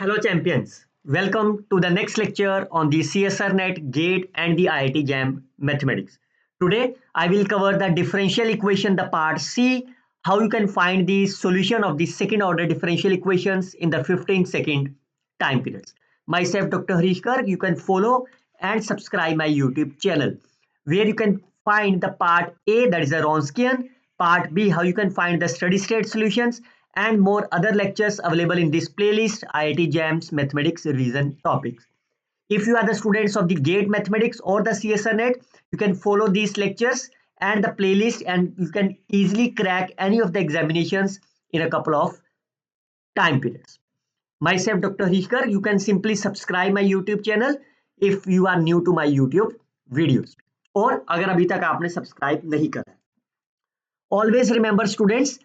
Hello champions, welcome to the next lecture on the CSRNet GATE and the IIT JAM mathematics. Today I will cover the differential equation, the part C, how you can find the solution of the second order differential equations in the 15-second time periods. Myself Dr. Harish Garg, you can follow and subscribe my YouTube channel where you can find the part A, that is the Wronskian, part B, how you can find the steady state solutions, and more other lectures available in this playlist, IIT JAM's mathematics revision topics. If you are the students of the GATE mathematics or the CSRNet, you can follow these lectures and the playlist, and you can easily crack any of the examinations in a couple of time periods. Myself Dr. Hishkar, you can simply subscribe my YouTube channel if you are new to my YouTube videos, और अगर अभी तक आपने subscribe नहीं करा. Always remember students,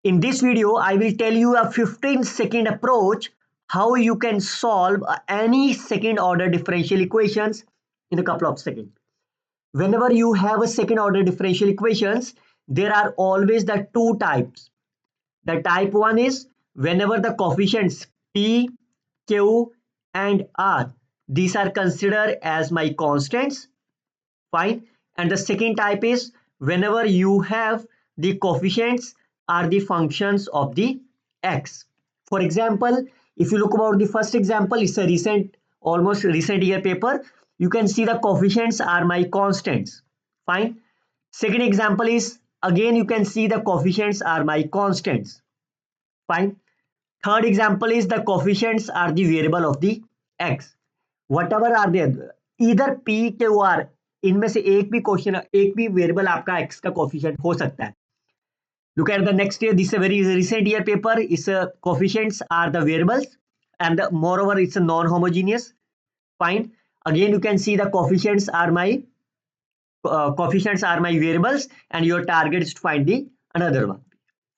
in this video, I will tell you a 15-second approach how you can solve any second order differential equations in a couple of seconds. Whenever you have a second order differential equations, there are always the two types. The type 1 is whenever the coefficients P, Q and R, these are considered as my constants, fine. And the second type is whenever you have the coefficients are the functions of the x. For example, if you look about the first example, it's a almost recent year paper. You can see the coefficients are my constants, fine. Second example is again you can see the coefficients are my constants, fine. Third example is the coefficients are the variable of the x. Whatever are there, either p q r, इनमें से एक भी question, एक भी variable आपका x का coefficient हो सकता है. Look at the next year. This is a very recent year paper. Its coefficients are the variables, and moreover, it's a non-homogeneous. Fine. Again, you can see the coefficients are my variables, and your target is to find the another one.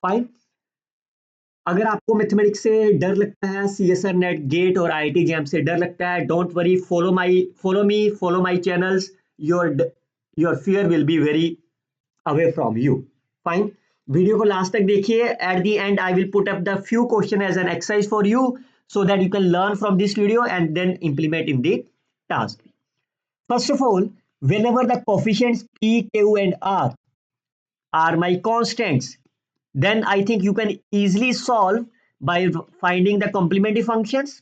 Fine. अगर आपको mathematics से डर लगता है, CSR net gate और IIT jam से डर लगता है, don't worry, follow my channels. Your fear will be very away from you. Fine. Video को लास्ट तक देखिए. At the end I will put up the few question as an exercise for you so that you can learn from this video and then implement in the task. First of all, whenever the coefficients P, Q and R are my constants, then I think you can easily solve by finding the complementary functions,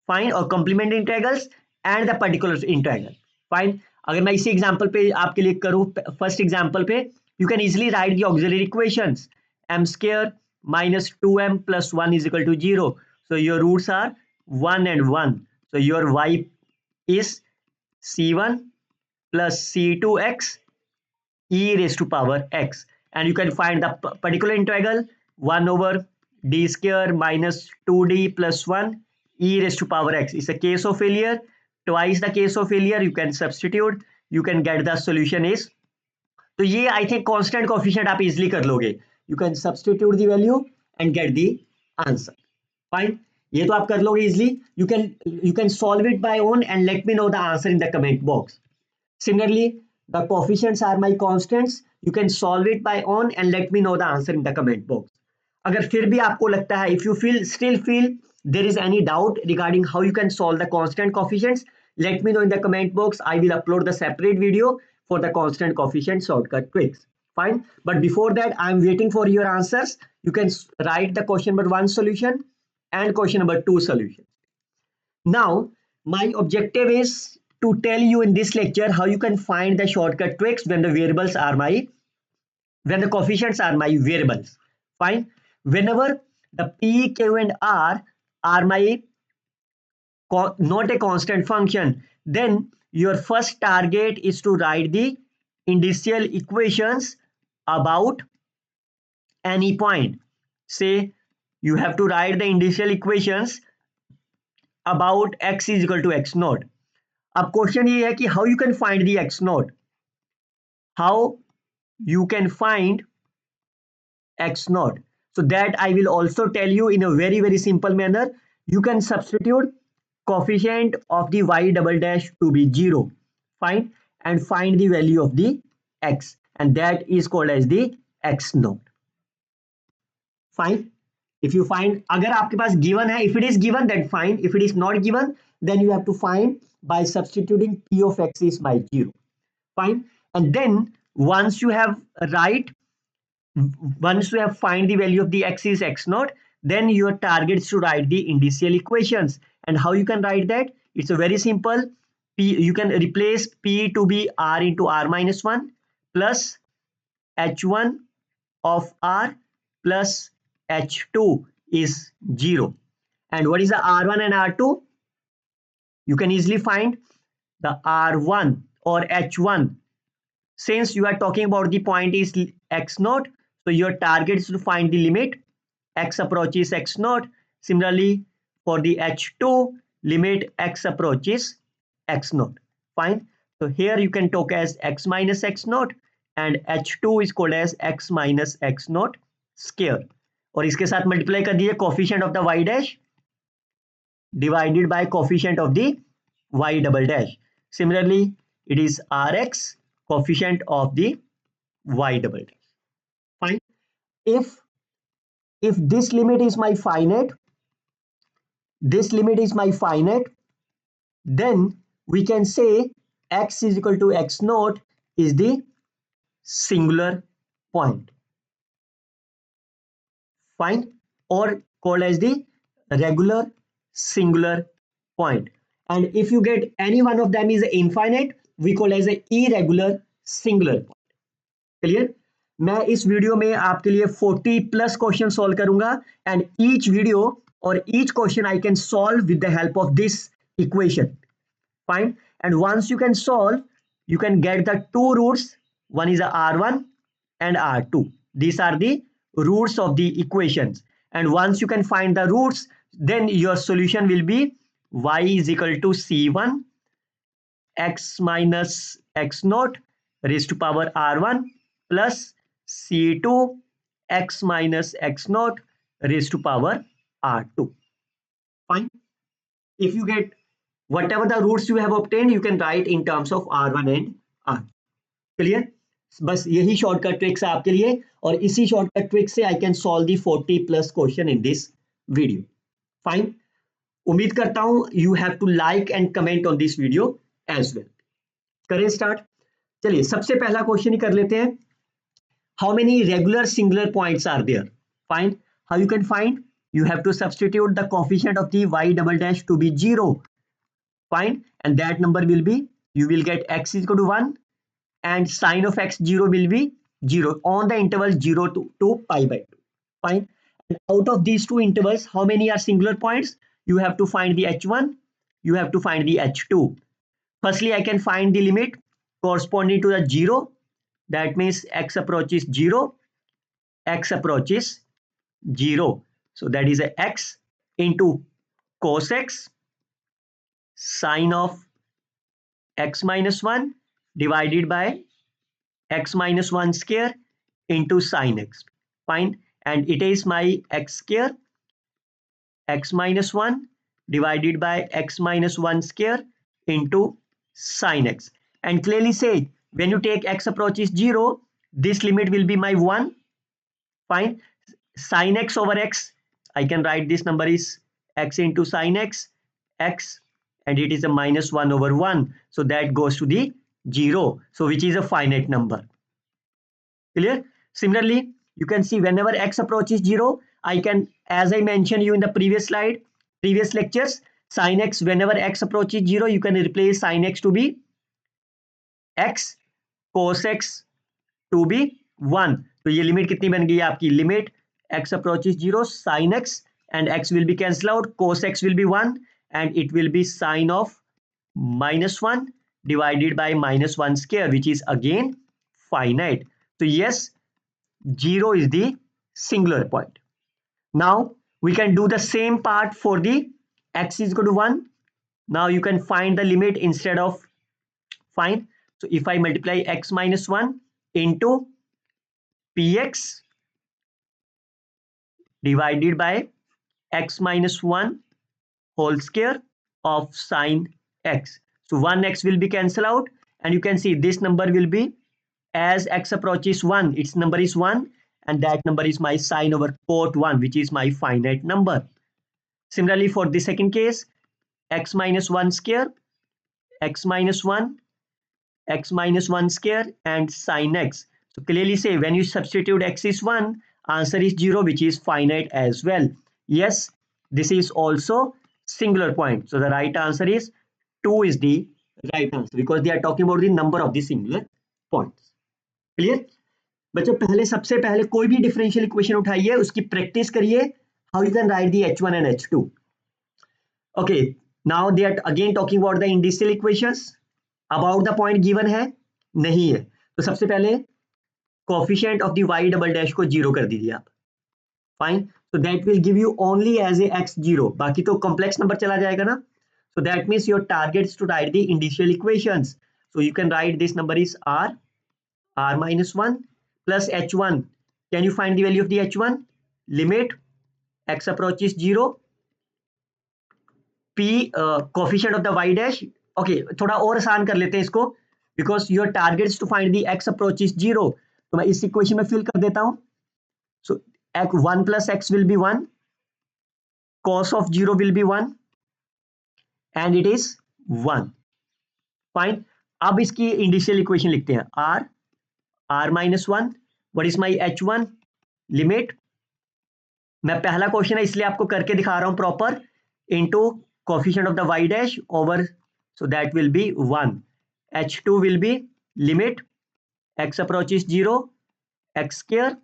fine, or complementary integrals and the particular integral, fine. अगर मैं इसी example पे आपके लिए करूं, first example पे, you can easily write the auxiliary equations. M square minus 2m plus 1 is equal to 0. So your roots are 1 and 1. So your y is c1 plus c2x e raised to power x. And you can find the particular integral 1 over d square minus 2d plus 1 e raised to power x. It's a case of failure. Twice the case of failure, you can substitute. You can get the solution is. तो ये I think constant coefficient आप easily कर लोगे. You can substitute the value and get the answer, fine. ये तो आप कर लोगे easily. You can solve it by own and let me know the answer in the comment box. Similarly the coefficients are my constants. You can solve it by own and let me know the answer in the comment box. अगर फिर भी आपको लगता है, if you still feel there is any doubt regarding how you can solve the constant coefficients, let me know in the comment box. I will upload the separate video for the constant coefficient shortcut tricks, fine. But before that, I am waiting for your answers. You can write the question number 1 solution and question number 2 solution. Now my objective is to tell you in this lecture how you can find the shortcut tricks when the coefficients are my variables, fine. Whenever the p, q and r are my not a constant function, then your first target is to write the initial equations about any point. Say you have to write the initial equations about x is equal to x naught. अब question ये है कि how you can find the x naught. How you can find x naught. So that I will also tell you in a very, very simple manner. You can substitute coefficient of the y double dash to be 0, fine, and find the value of the x, and that is called as the x naught, fine. If you find, अगर आपके पास given है, if it is given then fine, if it is not given then you have to find by substituting p of x is by 0. Fine. And then once you have right, once you have find the value of the x is x naught, then your target is to write the initial equations. And how you can write that? It's a very simple. P, you can replace p to be r into r minus 1 plus h1 of r plus h2 is 0. And what is the r1 and r2? You can easily find the r1 or h1. Since you are talking about the point is x naught, so your target is to find the limit x approaches x naught. Similarly, for the h2, limit x approaches x naught. Fine. So here you can talk as x minus x naught and h2 is called as x minus x naught square. और इसके साथ multiply कर दिए coefficient of the y dash divided by coefficient of the y double dash. Similarly, it is rx coefficient of the y double dash. Fine. If this limit is my finite, then we can say x is equal to x naught is the singular point. Fine. Or called as the regular singular point. And if you get any one of them is infinite, we call as a irregular singular point. Clear? मैं इस video में आपके लिए 40 plus question सॉल्व करूंगा and each video और each question I can solve with the help of this equation. Fine. And once you can solve, you can get the two roots. One is a r1 and r2. These are the roots of the equations. And once you can find the roots, then your solution will be y is equal to c1 x minus x naught raised to power r1 plus c2 x minus x naught raised to power r2. Fine. If you get whatever the roots you have obtained, you can write in terms of r1 and r. Clear? बस यही shortcut tricks है आपके लिए और इसी shortcut trick से I can solve the 40 plus question in this video. Fine. उम्मीद करता हूं you have to like and comment on this video as well. करें स्टार्ट. चलिए सबसे पहला क्वेश्चन ही कर लेते हैं. How many regular singular points are there? Fine. How you can find? You have to substitute the coefficient of the y double dash to be 0. Fine. And that number will be, you will get x is equal to 1 and sine of x 0 will be 0 on the interval 0 to pi by 2. Fine. And out of these two intervals, how many are singular points? You have to find the h1, you have to find the h2. Firstly, I can find the limit corresponding to the 0. That means x approaches 0, x approaches 0. So that is a x into cos x sine of x minus 1 divided by x minus 1 square into sine x. Fine. And it is my x square x minus 1 divided by x minus 1 square into sine x. And clearly say when you take x approaches 0, this limit will be my 1. Fine. Sine x over x, I can write this number is x into sine x, and it is a minus 1 over 1. So that goes to the 0. So which is a finite number. Clear? Similarly, you can see whenever x approaches 0, I can, as I mentioned you in the previous slide, previous lectures, sine x, whenever x approaches 0, you can replace sine x to be x, cos x to be 1. तो ये limit कितनी बन गई आपकी? Limit x approaches 0, sin x and x will be cancelled out, cos x will be 1 and it will be sine of minus 1 divided by minus 1 square, which is again finite. So yes, 0 is the singular point. Now we can do the same part for the x is equal to 1. Now you can find the limit instead of, fine. So if I multiply x minus 1 into px divided by x minus 1 whole square of sine x. So 1x will be cancelled out and you can see this number will be, as x approaches 1, its number is 1 and that number is my sine over cot 1, which is my finite number. Similarly, for the second case, x minus 1 square, x minus 1, x minus 1 square, and sine x. So clearly say when you substitute x is 1, answer is 0, which is finite as well. Yes, this is also singular point. So the right answer is 2 is the right answer because they are talking about the number of the singular points. Clear? बच्चों पहले सबसे पहले कोई भी differential equation उठाइए, उसकी practice करिए how you can write the h1 and h2. Okay, now they are again talking about the indicial equations. About the point given है नहीं है, तो सबसे पहले coefficient of the y double dash को 0 कर दीजिए आप. Fine, so that will give you only as a x0, बाकी तो complex number चला जाएगा ना. So that means your target is to write the indicial equations. So you can write this number is r minus 1 plus h1. Can you find the value of the h1? Limit x approaches 0, p coefficient of the y dash. Okay, थोड़ा और आसान कर लेते हैं इसको, because your target is to find the x approaches 0. तो मैं इस इक्वेशन में फिल कर देता हूं. So 1 plus x will be 1, cos of 0 will be 1, and it is 1. Fine. अब इसकी इंडिशियल इक्वेशन लिखते हैं. r minus 1, what is my h1? Limit, मैं पहला क्वेश्चन है इसलिए आपको करके दिखा रहा हूं proper, into coefficient of the y dash over, so that will be 1. h2 will be limit x approaches 0, x square,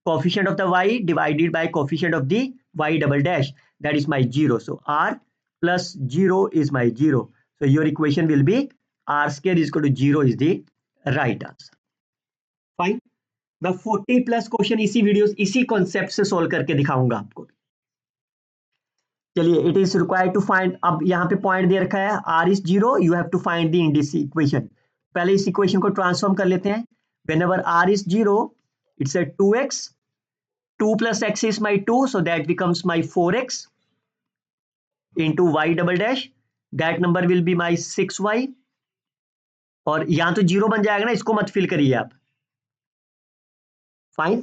coefficient of the y divided by coefficient of the y double dash, that is my 0. So r plus 0 is my 0. So your equation will be r square is equal to 0 is the right answer. Fine. मैं 40 plus question इसी video इसी concept से solve करके दिखाऊंगा आपको. चलिए, it is required to find, अब यहाँ पे पॉइंट दे रखा है r is 0, you have to find the indicial equation. पहले इस इक्वेशन को ट्रांसफॉर्म कर लेते हैं. whenever r is 0, it's a 2x, 2 plus x is my 2, so that becomes my 4x into y double dash, that number will be my 6y. और यहाँ तो 0 बन जाएगा ना, इसको मत फिल करिए आप. फाइन,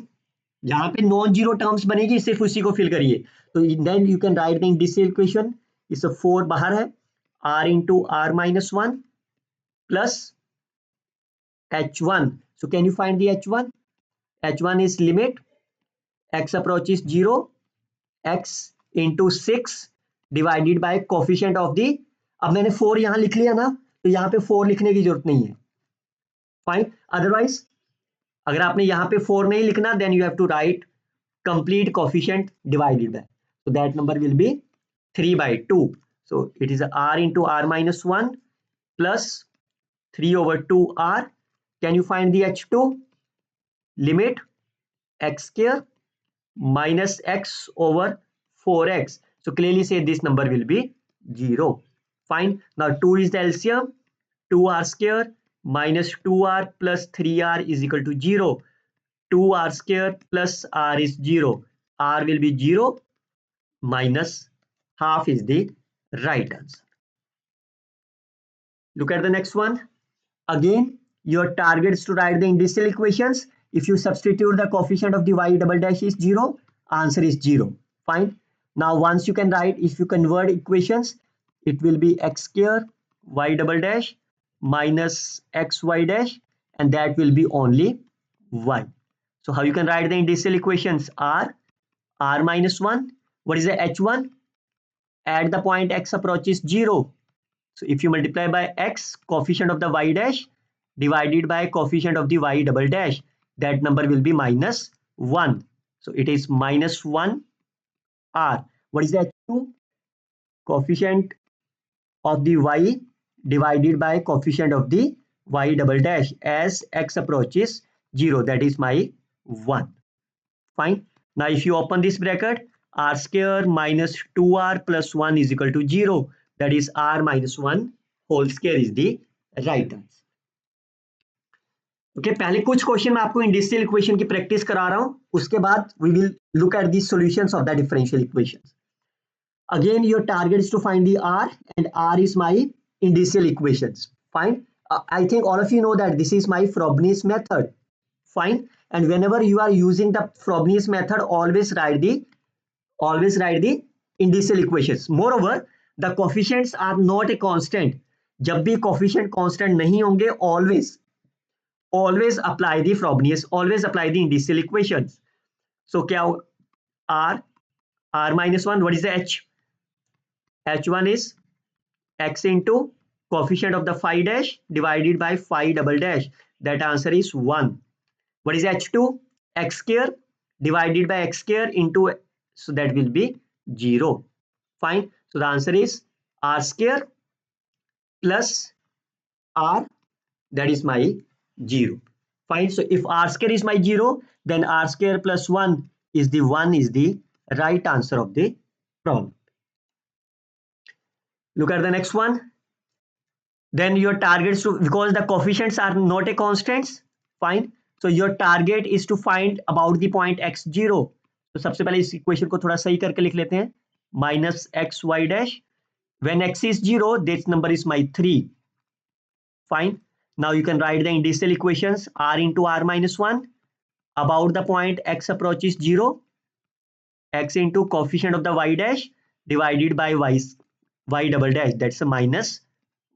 जहां पे नॉन जीरो टर्म्स बनेगी सिर्फ उसी को फिल करिए. तो then you can write the indicial equation. इस 4 बाहर है, r into r minus 1 plus h1. So can you find the h1? h1 is limit x approaches 0, x into 6 divided by coefficient of the, अब मैंने 4 यहां लिख लिया ना, तो यहां पे 4 लिखने की जरूरत नहीं है. फाइन, अदरवाइज अगर आपने यहाँ पे 4 नहीं लिखना, then you have to write complete coefficient divided by, so that number will be 3/2. So it is r into r minus 1 plus 3/2r. Can you find the h2? Limit x square minus x over 4x. So clearly say this number will be 0. Fine. Now 2 is the LCM. 2r square minus 2r plus 3r is equal to 0. 2r square plus r is 0. r will be 0 minus half is the right answer. Look at the next one. Again, your target is to write the indicial equations. If you substitute the coefficient of the y double dash is 0, answer is 0. Fine. Now once you can write, if you convert equations, it will be x square y double dash minus xy dash, and that will be only y. So how you can write the indicial equations? r minus 1. What is the h1? At the point x approaches 0. So if you multiply by x, coefficient of the y dash divided by coefficient of the y double dash, that number will be minus 1. So it is minus 1 r. What is the h2? Coefficient of the y divided by coefficient of the y double dash as x approaches 0, that is my 1. Fine. Now if you open this bracket, r square minus 2r plus 1 is equal to 0, that is r minus 1 whole square is the right answer. Okay, पहले कुछ question मैं आपको इंडिशियल equation की practice करा रहा हूं, उसके बाद we will look at the solutions of the differential equations. Again, your target is to find the r, and r is my indicial equations. Fine. I think all of you know that this is my Frobenius method. Fine. and whenever you are using the Frobenius method, always write the indicial equations. Moreover, the coefficients are not a constant. जब भी coefficient constant नहीं होंगे, always apply the Frobenius, always apply the indicial equations. So क्या r minus 1, what is the h? h1 is x into coefficient of the phi dash divided by phi double dash. That answer is 1. What is h2? X square divided by x square into, so that will be 0. Fine. So the answer is r square plus r, that is my 0. Fine. So if r square is my 0, then r square plus 1 is the right answer of the problem. Look at the next one. Then your targets to, because the coefficients are not a constants. Fine. So your target is to find about the point x0. तो सबसे पहले इस equation को थोड़ा सही करके लिख लेते हैं. Minus xy dash. When x is 0, this number is my 3. Fine. Now you can write the indicial equations. R into r minus 1. About the point x approaches 0. X into coefficient of the y dash divided by y double dash. That's a minus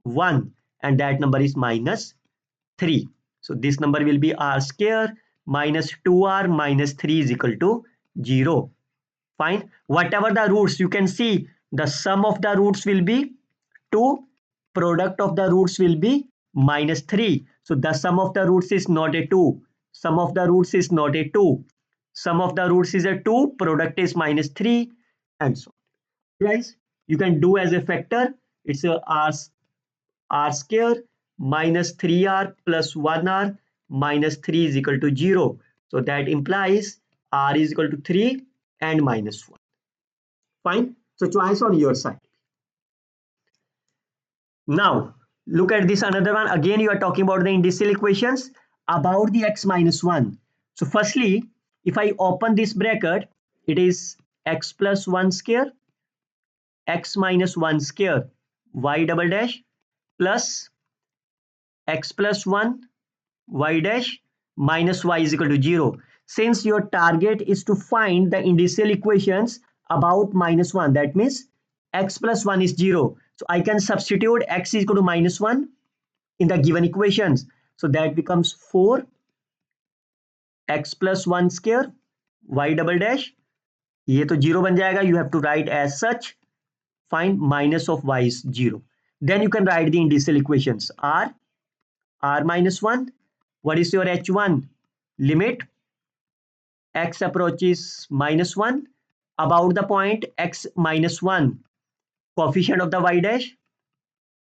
1. And that number is minus 3. So this number will be r square minus 2r minus 3 is equal to 0. Fine. Whatever the roots, you can see the sum of the roots will be 2. Product of the roots will be minus 3. So the sum of the roots is not a 2. Sum of the roots is not a 2. Sum of the roots is a 2. Product is minus 3. And so on. Guys, you can do as a factor. It's a r square minus 3r plus 1r minus 3 is equal to 0. So that implies r is equal to 3 and minus 1. Fine. So choice on your side. Now look at this another one. Again, you are talking about the indicial equations about the x minus 1. So firstly, if I open this bracket, it is x plus 1 square, x minus 1 square, y double dash plus x plus 1 y dash minus y is equal to 0. Since your target is to find the indicial equations about minus 1, that means x plus 1 is 0. So I can substitute x is equal to minus 1 in the given equations. So that becomes 4 x plus 1 square y double dash. ये तो 0 बन जाएगा. You have to write as such. Find minus of y is 0. Then you can write the indicial equations. r minus 1. What is your h1? Limit x approaches minus 1 about the point x minus 1, coefficient of the y dash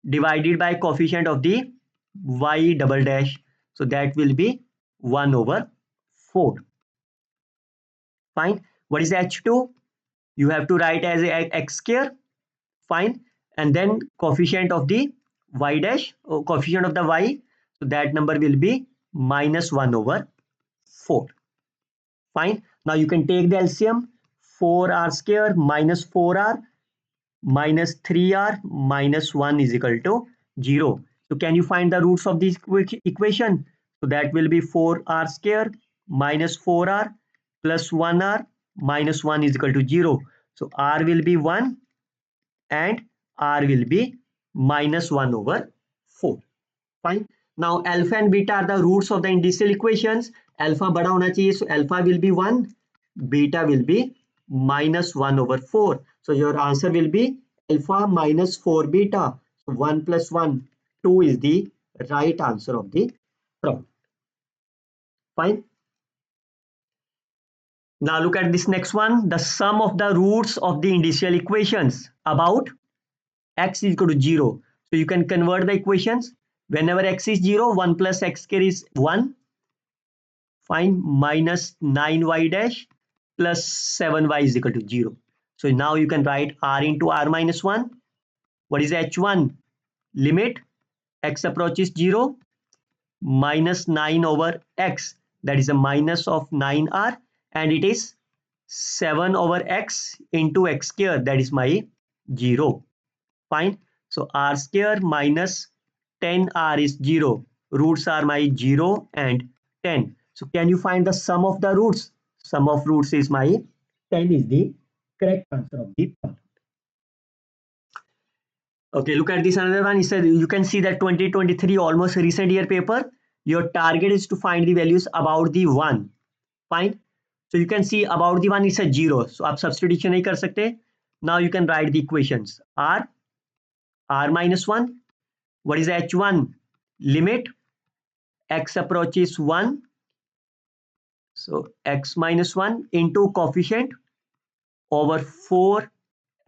divided by coefficient of the y double dash. So that will be 1 over 4. Fine. What is h2? You have to write as a x square. Fine. And then coefficient of the y dash, or coefficient of the y. So that number will be minus 1 over 4. Fine. Now you can take the LCM. 4r square minus 4r minus 3r minus 1 is equal to 0. So can you find the roots of this equation? So that will be 4r square minus 4r plus 1r minus 1 is equal to 0. So r will be 1 and r will be minus 1 over 4. Fine. Now alpha and beta are the roots of the indicial equations. Alpha बड़ा होना चाहिए, so alpha will be 1, beta will be minus 1 over 4. So your answer will be alpha minus 4 beta. So 1 plus 1, 2 is the right answer of the problem. Fine. Now look at this next one. The sum of the roots of the indicial equations about x is equal to 0. So you can convert the equations. Whenever x is 0, 1 plus x square is 1. Fine. Minus 9y dash plus 7y is equal to 0. So now you can write r into r minus 1. What is h1? Limit x approaches 0 minus 9 over x. That is a minus of 9r. And it is 7 over x into x square. That is my 0. Fine. So r square minus 10r is 0. Roots are my 0 and 10. So can you find the sum of the roots? Sum of roots is my 10 is the correct answer of the problem. Okay, look at this another one. It said you can see that 2023 almost recent year paper. Your target is to find the values about the 1. Fine. So you can see about the 1 is a 0. So आप substitution नहीं कर सकते. Now you can write the equations. R minus 1. What is H1? Limit x approaches 1. So x minus 1 into coefficient over 4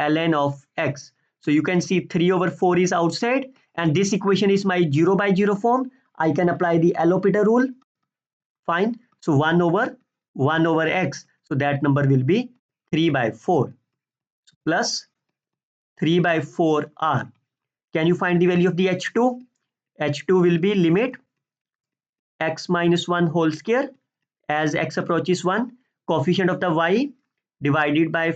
ln of x. So you can see 3 over 4 is outside and this equation is my 0 by 0 form. I can apply the L'Hopital rule. Fine. So 1 over x. So that number will be 3 by 4 plus 3 by 4 r. Can you find the value of the h2? H2 will be limit x minus 1 whole square as x approaches 1, coefficient of the y divided by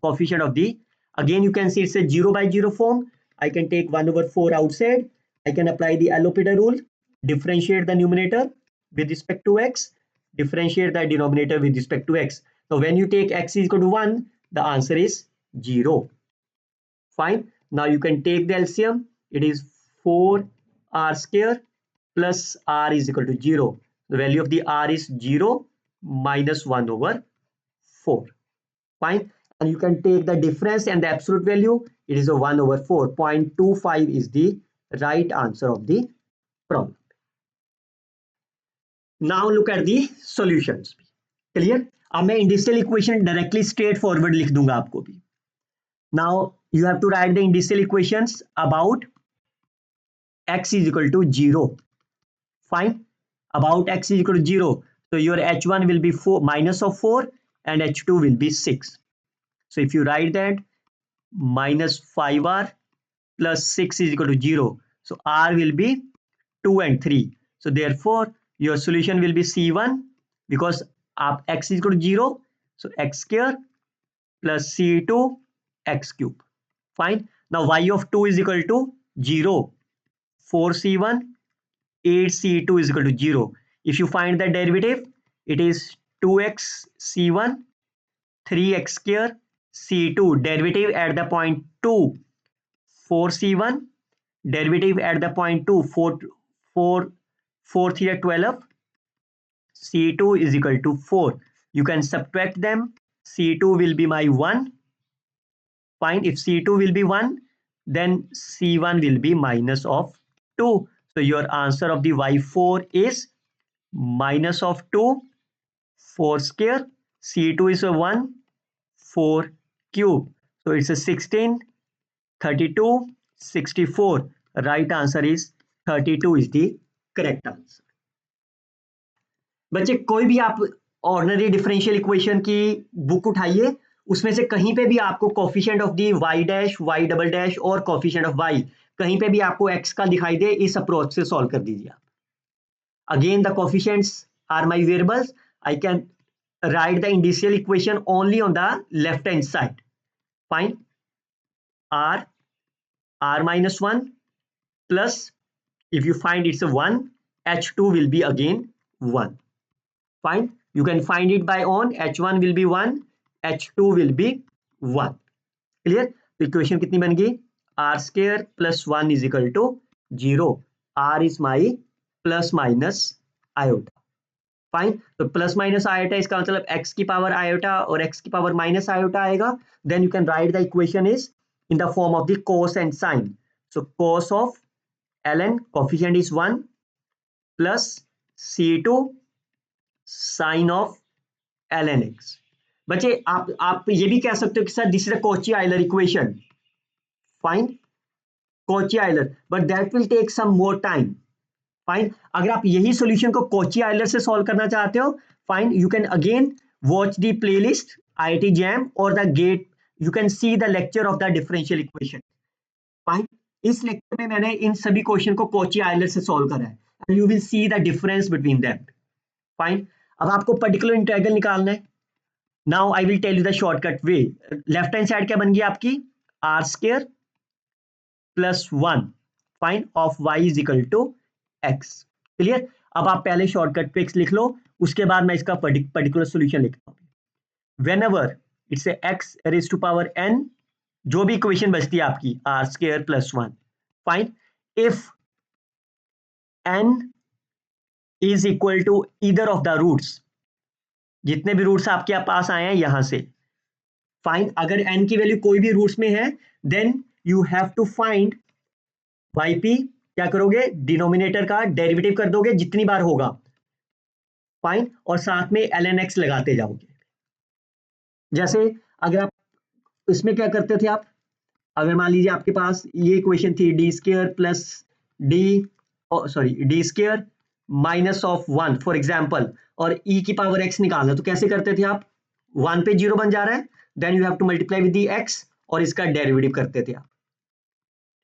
coefficient of the, again you can see it's a 0 by 0 form. I can take 1 over 4 outside. I can apply the L'Hopital rule, differentiate the numerator with respect to x, differentiate the denominator with respect to x. So when you take x is equal to 1, the answer is 0. Fine. Now you can take the LCM. It is 4r square plus r is equal to 0. The value of the r is 0 minus 1 over 4. Fine. And you can take the difference and the absolute value. It is a 1 over 4. 0.25 is the right answer of the problem. Now look at the solutions. Clear? अब मैं इंडिशियल equation directly straight forward लिख दूंगा आपको भी. Now you have to write the initial equations about x is equal to 0. Fine. About x is equal to 0. So your h1 will be 4 minus of 4 and h2 will be 6. So if you write that minus 5r plus 6 is equal to 0. So r will be 2 and 3. So therefore your solution will be C1 because x is equal to 0. So x square plus C2 x cube. Fine. Now y of 2 is equal to 0. 4c1, 8c2 is equal to 0. If you find the derivative, it is 2x c1, 3x square c2. Derivative at the point 2, 4c1. Derivative at the point 2, 4 3 are 12. c2 is equal to 4. You can subtract them. c2 will be my 1. Fine. If c2 will be 1, then c1 will be minus of 2. So your answer of the y4 is minus of 2, 4 square, c2 is a 1, 4 cube. So it's a 16, 32, 64. Right answer is 32 is the correct answer. बच्चे कोई भी आप ordinary differential equation की book उठाइए, उसमें से कहीं पे भी आपको coefficient of the y dash, y double dash और कोफिशिएंट ऑफ y कहीं पे भी आपको x का दिखाई दे, इस अप्रोच से सॉल्व कर दीजिए आप. Again the coefficients are my variables. I can write the initial equation only on the left hand side. Fine. r minus 1 plus, if you find it's a 1, h2 will be again 1. Fine. You can find it by on. h1 will be 1, h2 will be 1. Clear? तो equation कितनी बन गई? r square plus 1 is equal to 0. r is my plus minus iota. फाइन. तो plus minus iota इसका मतलब x की power iota और x की पावर माइनस आयोटा आएगा. Then you can write the equation is in the form of the cos and sin. So cos of ln coefficient is 1 plus c2 sin of ln x. बच्चे आप ये भी कह सकते हो कि sir this is a Cauchy Euler equation. Fine. Cauchy Euler, but that will take some more time. Fine. अगर आप यही सॉल्यूशन को कॉची आयलर से सॉल्व करना चाहते हो, fine, you can again watch the playlist IIT JAM और the GATE. You can see the lecture of the differential equation. Fine. इस लेक्चर में मैंने इन सभी क्वेश्चन को कॉची आयलर से सॉल्व करा है and you will see the difference between them. Fine. अब आपको पर्टिकुलर इंटीग्रल निकालना है. Now I will tell you the shortcut way. Left hand side क्या बन गई आपकी? r square plus 1 fine of y is equal to x. Clear? अब आप पहले शॉर्टकट ट्रिक्स लिख लो. उसके बाद मैं इसका पर्टिकुलर सोल्यूशन लिखता हूँ। Whenever it's x raise to power n, जो भी इक्वेशन बचती है आपकी r square plus 1, fine, if n is equal to either of the roots, जितने भी रूट्स आपके पास आए हैं यहां से, फाइन, अगर n की वैल्यू कोई भी रूट्स में है then you have to find yp, क्या करोगे, डिनोमिनेटर का डेरिवेटिव कर दोगे जितनी बार होगा, फाइन, और साथ में ln x लगाते जाओगे। जैसे अगर आप इसमें क्या करते थे आप, अगर मान लीजिए आपके पास ये इक्वेशन थी D square plus D, sorry D square minus of 1 for example, और e की पावर x निकालना, तो कैसे करते थे आप, 1 पे 0 बन जा रहा है, then you have to multiply with the x और इसका डेरिवेटिव करते थे आप,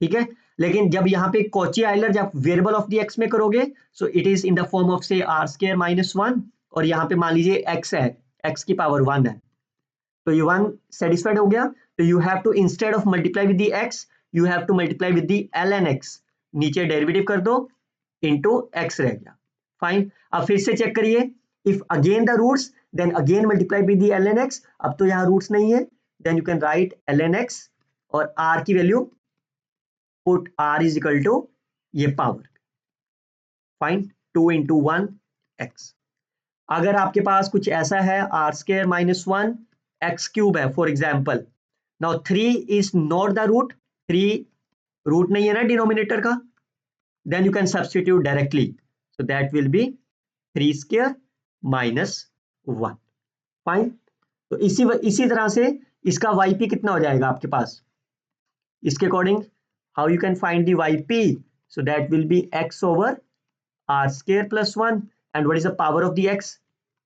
ठीक है। लेकिन जब यहाँ पे कॉची आइलर जब वेरिएबल ऑफ दी x में करोगे, सो it is in the form of से आर स्क्वायर माइनस 1, और यहाँ पे मान लीजिए x है, x की पावर 1 है, तो ये 1 सेटिस्फाइड हो गया, तो you have to instead of multiply with the x, you have to multiply with the ln x, नीचे डेरिवेटिव कर दो इनटू x रह गया, फाइन। अब फिर से चेक करिए, if again the roots then again multiply with the ln x, अब तो यहाँ रूट्स नहीं है, then you can write ln x और r की value put r is equal to ये पावर, फाइन, 2 इंटू 1 x। अगर आपके पास कुछ ऐसा है r square minus 1 x cube है for example, now 3 is not the root, 3 root नहीं है ना डिनोमिनेटर का, then you can substitute directly, so that will be 3 square minus 1, fine. तो इसी तरह से इसका yp कितना हो जाएगा आपके पास, इसके according how you can find the yp, so that will be x over r square plus 1, and what is the power of the x,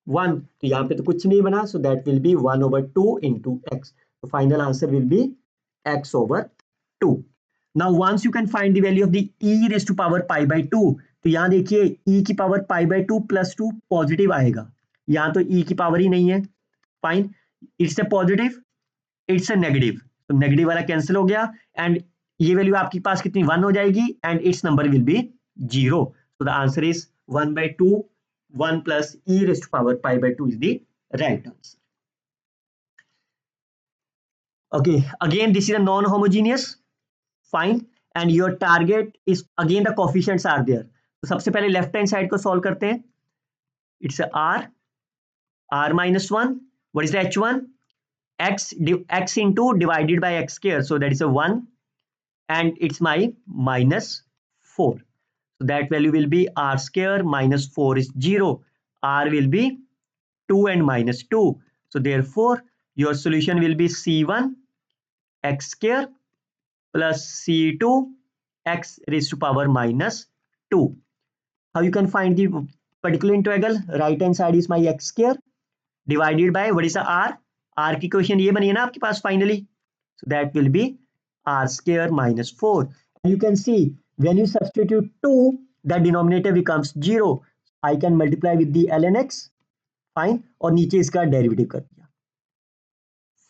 1, तो यहाँ पे तो कुछ नहीं बना, so that will be 1 over 2 into x, so final answer will be x over 2. Now once you can find the value of the e raised to power pi by 2, तो यहाँ देखिए e की power pi by 2 plus 2 positive आएगा, यहाँ तो e की power ही नहीं है, fine, it's a positive, it's a negative, तो नेगेटिव वाला कैंसिल हो गया, एंड ये वैल्यू आपके पास कितनी 1 हो जाएगी, and it's number will be 0, so the answer is 1 by 2, 1 plus e raised to power pi by 2 is the right answer. Okay, again this is a non-homogeneous, fine, and your target is again the coefficients are there. तो सबसे पहले left hand side को solve करते हैं, it's r minus 1, what is the h1, x into divided by x square, so that is a 1, and it's my minus 4. So that value will be r square minus 4 is 0. R will be 2 and minus 2. So therefore, your solution will be C1 x square plus C2 x raised to power minus 2. How you can find the particular integral? Right hand side is my x square divided by what is the r? R की equation ये बनी है ना आपके पास finally. So that will be r square minus 4. And you can see when you substitute 2, the denominator becomes 0. I can multiply with the ln x, fine, और नीचे इसका derivative कर दिया,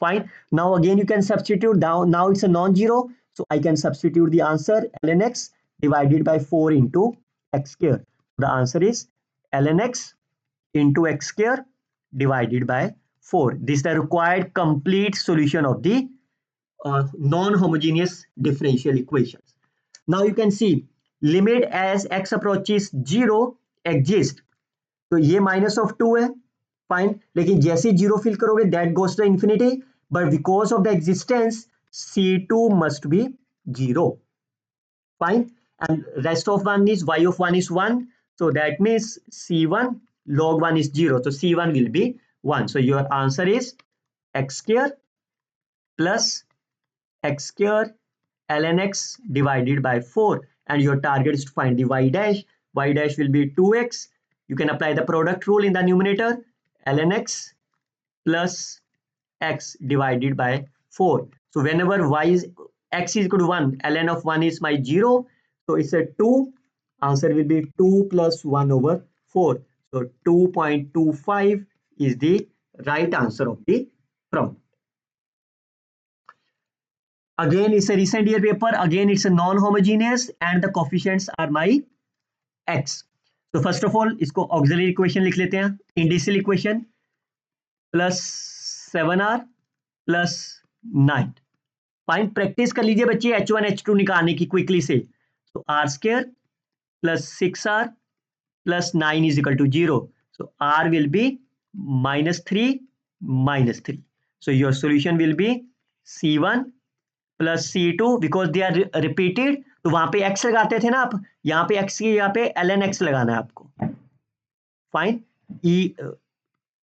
fine. Now again you can substitute down, now it's a non-zero, so I can substitute the answer ln x divided by 4 into x square. The answer is ln x into x square divided by 4. This is the required complete solution of the non-homogeneous differential equations. Now you can see limit as x approaches 0 exist, तो ये minus of 2 है, fine, लेकिन जैसे zero fill करोगे that goes to infinity, but because of the existence C2 must be 0, fine, and rest of 1 is y of 1 is 1, so that means C1 log 1 is 0, so C1 will be 1. So your answer is x square plus x square ln x divided by 4, and your target is to find the y dash. Y dash will be 2x. You can apply the product rule in the numerator, ln x plus x divided by 4. So whenever x is equal to 1, ln of 1 is my 0, so it's a 2, answer will be 2 plus 1 over 4. So 2.25 is the right answer of the problem. Again, it's a recent year paper. Again, it's a non-homogeneous and the coefficients are my x. तो first of all इसको auxiliary equation लिख लेते हैं, indicial equation plus 7r plus 9। Fine, practice कर लीजिए बच्चे H1 H2 निकालने की क्विकली से। तो r square plus 6r plus 9 is equal to 0, so r will be -3 -3, so your solution will be C1 plus C2 because they are repeated, तो वहां पे x लगाते थे ना आप, यहाँ पे x की यहाँ पे ln x लगाना है आपको। फाइन, e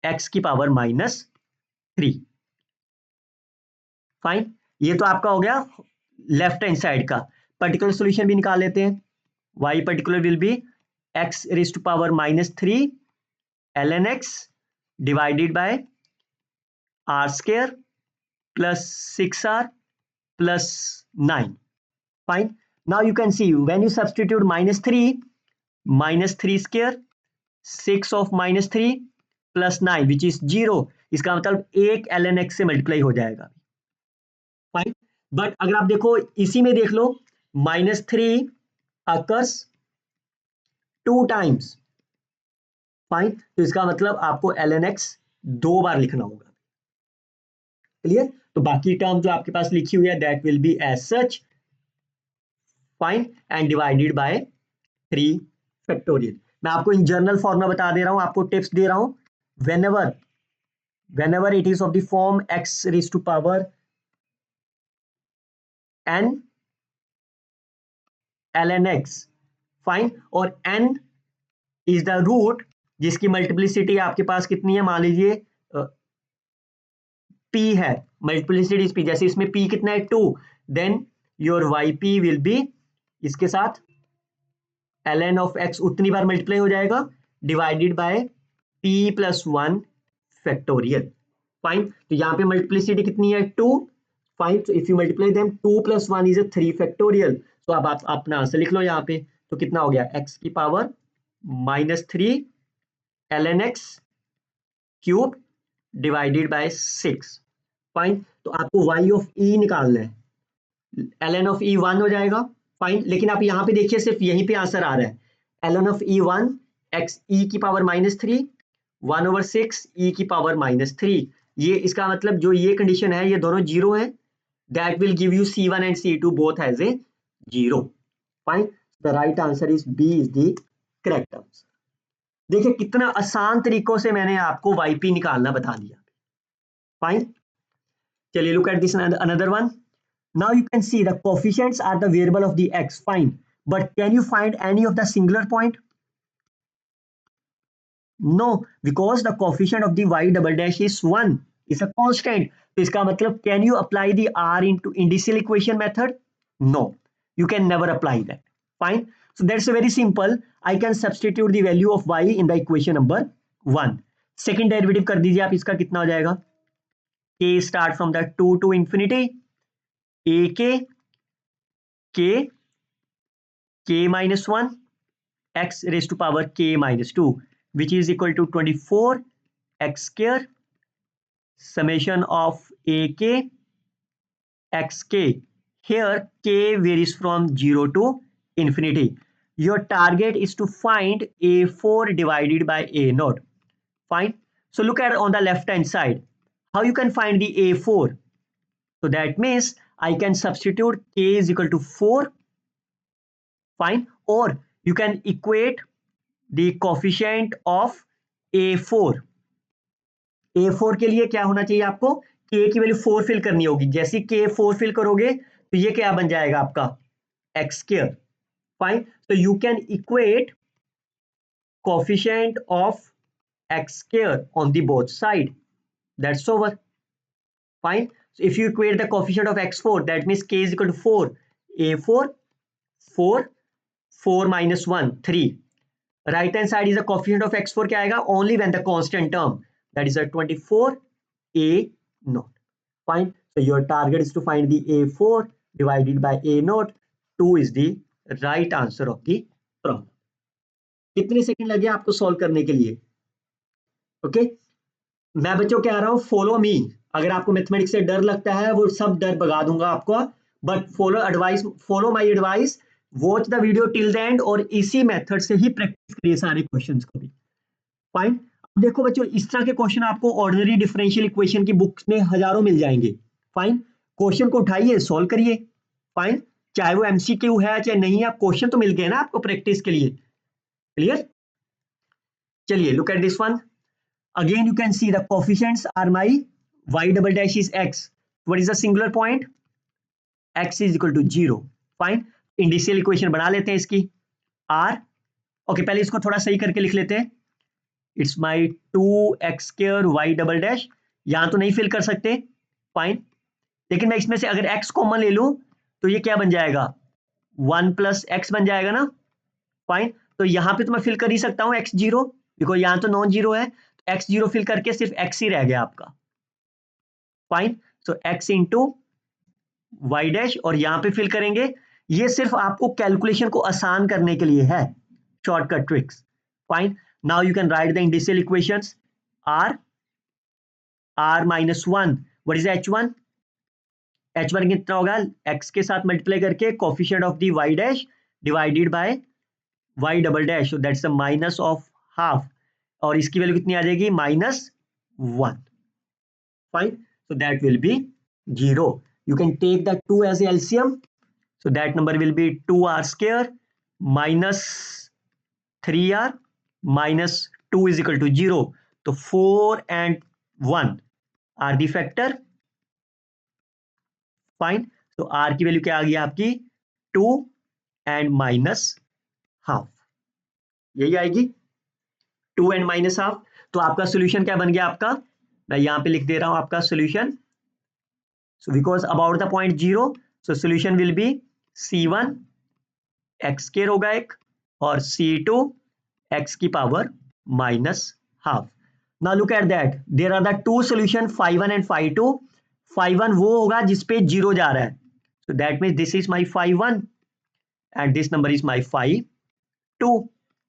x की पावर -3। फाइन, ये तो आपका हो गया लेफ्ट हैंड साइड का। पर्टिकुलर सॉल्यूशन भी निकाल लेते हैं। y particular will be x raise to power -3 ln x divided by r square plus 6r plus 9. Fine. Now you can see when you substitute -3 square 6 of -3 plus 9 which is 0, इसका मतलब 1 ln x से multiply हो जाएगा। Fine, but अगर आप देखो इसी में देख लो -3 occurs 2 times। फाइन, तो इसका मतलब आपको ln x 2 बार लिखना होगा। क्लियर? तो बाकी टर्म जो आपके पास लिखी हुई है that will be as such. Fine, and divided by 3 factorial. मैं आपको इन जनरल फॉर्मूला बता दे रहा हूं, आपको टिप्स दे रहा हूं। whenever it is of the form x raised to power n ln x, fine, और n इज द रूट जिसकी मल्टीप्लिसिटी आपके पास कितनी है, मान लीजिए p है, मल्टीप्लिसिटी p, जैसे इसमें p कितना है 2, then your yp will be इसके साथ ln ऑफ x उतनी बार मल्टीप्लाई हो जाएगा divided by p plus 1 factorial. Fine, तो यहाँ पे मल्टीप्लिसिटी कितनी है 2। Fine, so if you multiply them 2 plus 1 is a 3 factorial, so अब आप अपना आंसर लिख लो यहाँ पे। तो कितना हो गया x की power -3 ln x cube divided by 6। Fine, तो आपको y ऑफ e निकालना है, ln ऑफ e 1 हो जाएगा। फाइन, लेकिन आप यहाँ पे देखिए सिर्फ यहीं पे आंसर आ रहा है ln of e 1 x e की पावर -3 1/6 e की पावर -3। ये इसका मतलब जो ये कंडीशन है ये दोनों जीरो है, that will give you C1 and C2 both as a 0। Fine, the right answer is B is the correct answer. देखिए कितना आसान तरीकों से मैंने आपको yp निकालना बता दिया। फाइन, चलिए look at this another one. Now you can see the coefficients are the variable of the x, fine, but can you find any of the singular point? No, because the coefficient of the y double dash is 1, is a constant. तो इसका मतलब can you apply the r into indicial equation method? No, you can never apply that. Fine, so that's very simple. I can substitute the value of y in the equation number 1. Second derivative कर दीजिए आप, इसका कितना हो जाएगा, k start from the 2 to infinity ak k minus 1 x raised to power k minus 2 which is equal to 24 x square summation of ak xk. Here k varies from 0 to infinity. Your target is to find a4 divided by a naught. Fine, so look at on the left hand side how you can find the a4. So that means I can substitute k is equal to 4. Fine, or you can equate the coefficient of a4. a4 के लिए क्या होना चाहिए आपको, k की value 4 fill करनी होगी। जैसे k 4 फिल करोगे तो ये क्या बन जाएगा आपका x square। Fine, so you can equate coefficient of x square on the both side. That's over. Fine, so if you equate the coefficient of x4 that means k is equal to 4, a4 4 minus 1 3, right hand side is the coefficient of x4 क्या आएगा, only when the constant term that is a 24 a naught. Fine, so your target is to find the a4 divided by a naught. 2 is the right answer of the problem. कितने second लगे आपको solve करने के लिए? Okay, मैं बच्चों कह रहा हूं फॉलो मी। अगर आपको मैथमेटिक्स से डर लगता है वो सब डर भगा दूंगा आपको, but follow my advice. Watch the video till the end और इसी मेथड से ही प्रैक्टिस करिए सारे क्वेश्चंस को भी। फाइन। अब देखो बच्चों, इस तरह के क्वेश्चन आपको ऑर्डिनरी डिफरेंशियल इक्वेशन की बुक्स में हजारों मिल जाएंगे। फाइन। क्वेश्चन को उठाइए, सॉल्व करिए। फाइन। चाहे वो एमसीक्यू है चाहे नहीं, आप क्वेश्चन तो मिल गए ना आपको प्रैक्टिस के लिए। क्लियर? चलिए, look at this one. Again, you can see the coefficients are my y double dash is x. What is the singular point? X is equal to 0. Fine. इंडिशियल equation बना लेते हैं इसकी। r, ओके, पहले इसको थोड़ा सही करके लिख लेते हैं। It's my 2x square y double dash, यहां तो नहीं फिल कर सकते। फाइन। लेकिन मैं इसमें से अगर x कॉमन ले लूं तो ये क्या बन जाएगा? 1 प्लस एक्स बन जाएगा ना। फाइन। तो यहां पे तो मैं फिल कर ही सकता हूं x जीरो, बिकॉज यहां तो नॉन जीरो है। x जीरो फिल करके सिर्फ x ही रह गया आपका। फाइन। सो x इंटू वाई डैश, और यहां पे फिल करेंगे। ये सिर्फ आपको कैलकुलेशन को आसान करने के लिए है, shortcut tricks. Fine. Now you can write the indicial equations. r minus one, what is h1? h1 कितना होगा? x के साथ मल्टीप्लाई करके coefficient of the y dash divided by y double dash, that's the minus of half, और इसकी value कितनी आ जाएगी? Minus one. Fine. So that will be 0. You can take the 2 as a LCM. So that number will be 2r square minus 3r minus 2 is equal to 0. So 4 and 1 are the factor. Fine. So r की value क्या आ गई आपकी? 2 and minus half. यही आएगी, 2 and minus half. तो आपका solution क्या बन गया आपका? मैं यहां पे लिख दे रहा हूं आपका solution. So because about the point 0, so solution will be C1 x square होगा एक, और C2 x की power minus half. Now look at that. There are the two solution phi 1 and phi 2. Phi 1 वो होगा जिसपे 0 जा रहा है. So that means this is my phi 1 and this number is my phi 2.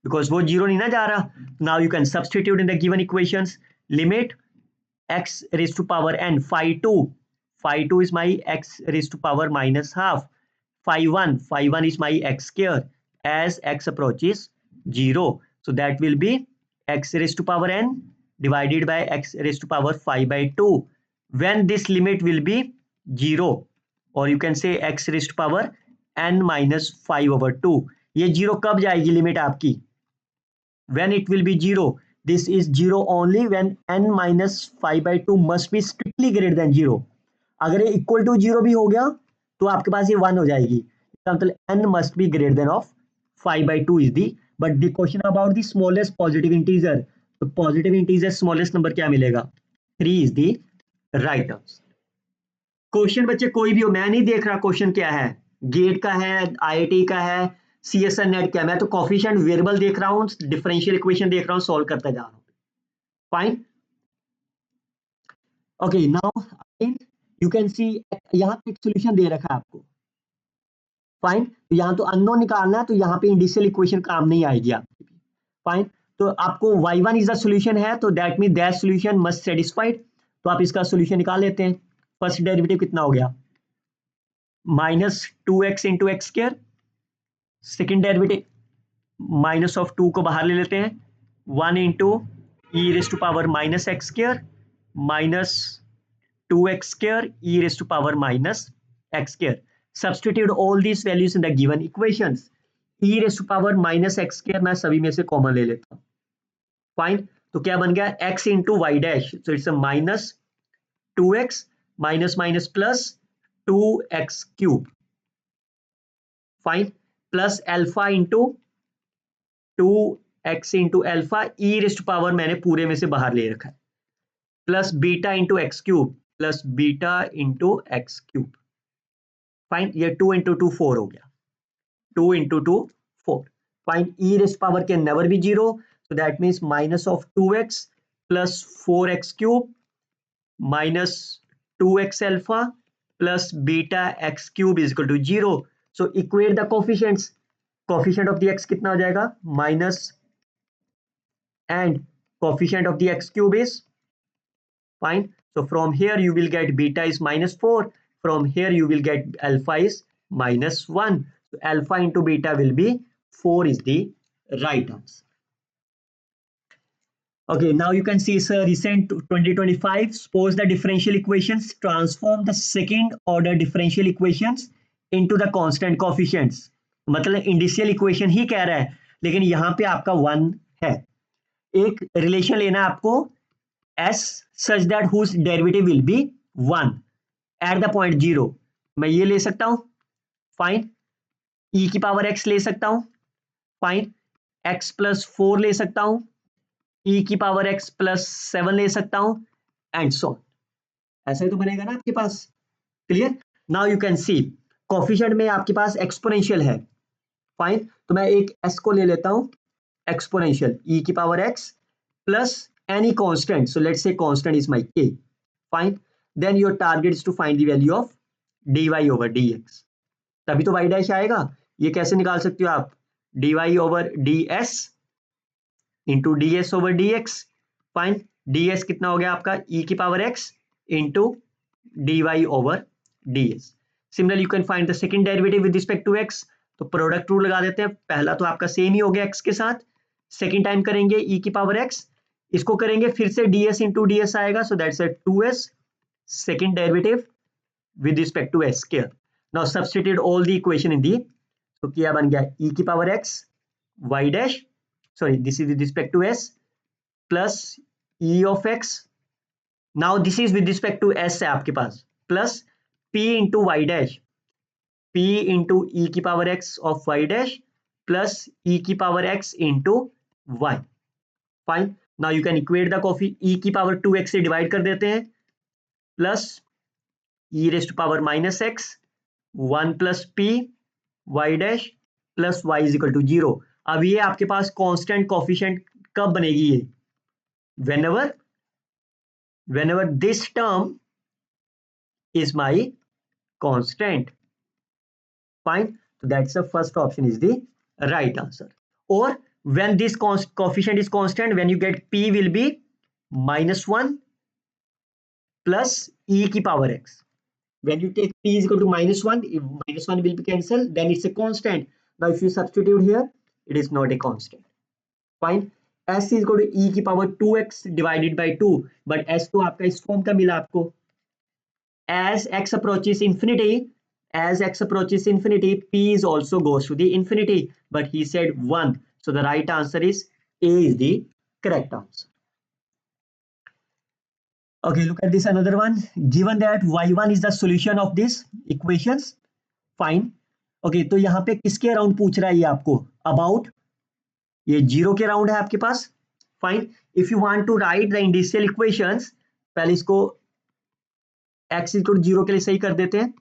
Because वो 0 नहीं ना जा रहा. Now you can substitute in the given equations. Limit x raised to power n, phi 2. Phi 2 is my x raised to power minus half. Phi 1 is my x square as x approaches 0. So that will be x raised to power n divided by x raised to power phi by 2. When this limit will be 0, or you can say x raised to power n minus 5 over 2. ये 0 कब जाएगी limit आपकी? When it will be 0. This is 0 only when n minus 5 by 2 must be strictly greater than 0. अगर ये equal to 0 भी हो गया तो आपके पास ये 1 हो जाएगी। मतलब n must be greater than of 5 by 2 is the, but the question about the smallest positive integer. तो पॉजिटिव इंटीजर स्मॉलेस्ट नंबर क्या मिलेगा? 3 is the right answer. Question बच्चे कोई भी हो, मैं नहीं देख रहा क्वेश्चन क्या है, गेट का है, आईआईटी का है, सीएसआर नेट क्या, मैं तो कोफिशिएंट वेरिएबल देख रहा हूँ, डिफरेंशियल इक्वेशन देख रहा हूँ, सॉल्व करता जा रहा हूँ। Fine. Okay, now you can सी यहाँ पे एक सॉल्यूशन दे रखा है आपको। फाइन। तो यहाँ तो अननोन निकालना है, तो यहाँ पे इंडिशियल इक्वेशन काम नहीं आएगी आपकी। फाइन। तो आपको y1 इज द सॉल्यूशन है, तो that mean that solution must satisfied. तो आप इसका सॉल्यूशन निकाल लेते हैं। फर्स्ट डेरिवेटिव कितना हो गया? Minus 2x into x square. Second derivative minus of 2 को बाहर ले लेते हैं, 1 into e race to power minus x square minus 2x square e raised to power minus x square. Substitute all these values in the given equations. e raised to power minus x square मैं सभी में से common ले लेता हूँ। Fine. तो क्या बन गया? x into y dash, so it's a minus 2x minus minus plus 2x cube. Fine. Plus alpha into 2x into alpha e raised to power मैंने पूरे में से बाहर ले रखा है, plus beta into x cube plus beta into x cube. Fine. ये 2 into 2 4 हो गया, 2 into 2 4। Fine. E rest power can never be 0, so that means minus of 2x plus 4x cube minus 2x alpha plus beta x cube is equal to 0. So equate the coefficients. Coefficient of the x कितना हो जाएगा? Minus and coefficient of the x cube is fine. So from here you will get beta is minus 4. From here you will get alpha is minus 1. So alpha into beta will be 4 is the right answer. Okay, now you can see sir, recent 2025, suppose the differential equations transform the second order differential equations into the constant coefficients. मतलब इंडिशियल equation ही कह रहा है लेकिन यहाँ पे आपका 1 है. एक रिलेशन लेना है आपको s such that whose derivative will be 1 at the point 0. मैं ये ले सकता हूँ, फाइन. e की पावर x ले सकता हूँ, फाइन. x प्लस 4 ले सकता हूँ, e की पावर x प्लस 7 ले सकता हूँ, एंड सो. ऐसा ही तो बनेगा ना आपके पास. Clear. Now you can see coefficient में आपके पास एक्सपोनेंशियल है, फाइन. तो मैं एक s को ले लेता हूँ, एक्सपोनेंशियल e की power x plus any constant. So let's say constant is my k. Fine. Then your target is to find the value of dy over dx. तभी तो y dash आएगा. ये कैसे निकाल सकते हो आप? dy over ds into ds over dx. Fine. ds कितना हो गया आपका? e की power x into dy over ds. Similarly, you can find the second derivative with respect to x. तो प्रोडक्ट रूल लगा देते हैं. पहला तो आपका सेम ही हो गया x के साथ. सेकेंड टाइम करेंगे e की पावर x, इसको करेंगे फिर से ds इंटू ds आएगा. So that's a 2s second derivative with respect to s square. Now substitute all the equation in the. तो क्या बन गया? e की power x y dash, sorry this is with respect to s plus e of x. Now this is with respect to s है आपके पास, plus p into y dash, p into e की power x of y dash plus e की power x into y. Fine. Now you can equate the coffee. e की power 2x से divide कर देते हैं, plus e raise to power minus x 1 plus p y dash plus y is equal to 0. अब ये आपके पास constant coefficient कब बनेगी? ये whenever this term is my constant. Fine. So that's the first option is the right answer. Or when this coefficient is constant, when you get p will be minus 1 plus e की power x. When you take p is equal to minus 1, if minus 1 will be cancelled, then it's a constant. Now if you substitute here, it is not a constant. Fine. s is equal to e की power 2x divided by 2. But s तो आपका इस form का मिला आपको. As x approaches infinity, p is also goes to the infinity. But he said 1. So the right answer is A is the correct answer. Okay, look at this another one. Given that y1 is the solution of this equations, fine. Okay, तो यहाँ पे किसके around पूछ रहा है ये आपको? About ये 0 के अराउंड है आपके पास. Fine. If you want to write the initial equations, पहले इसको x इक्वल 0 के लिए सही कर देते हैं.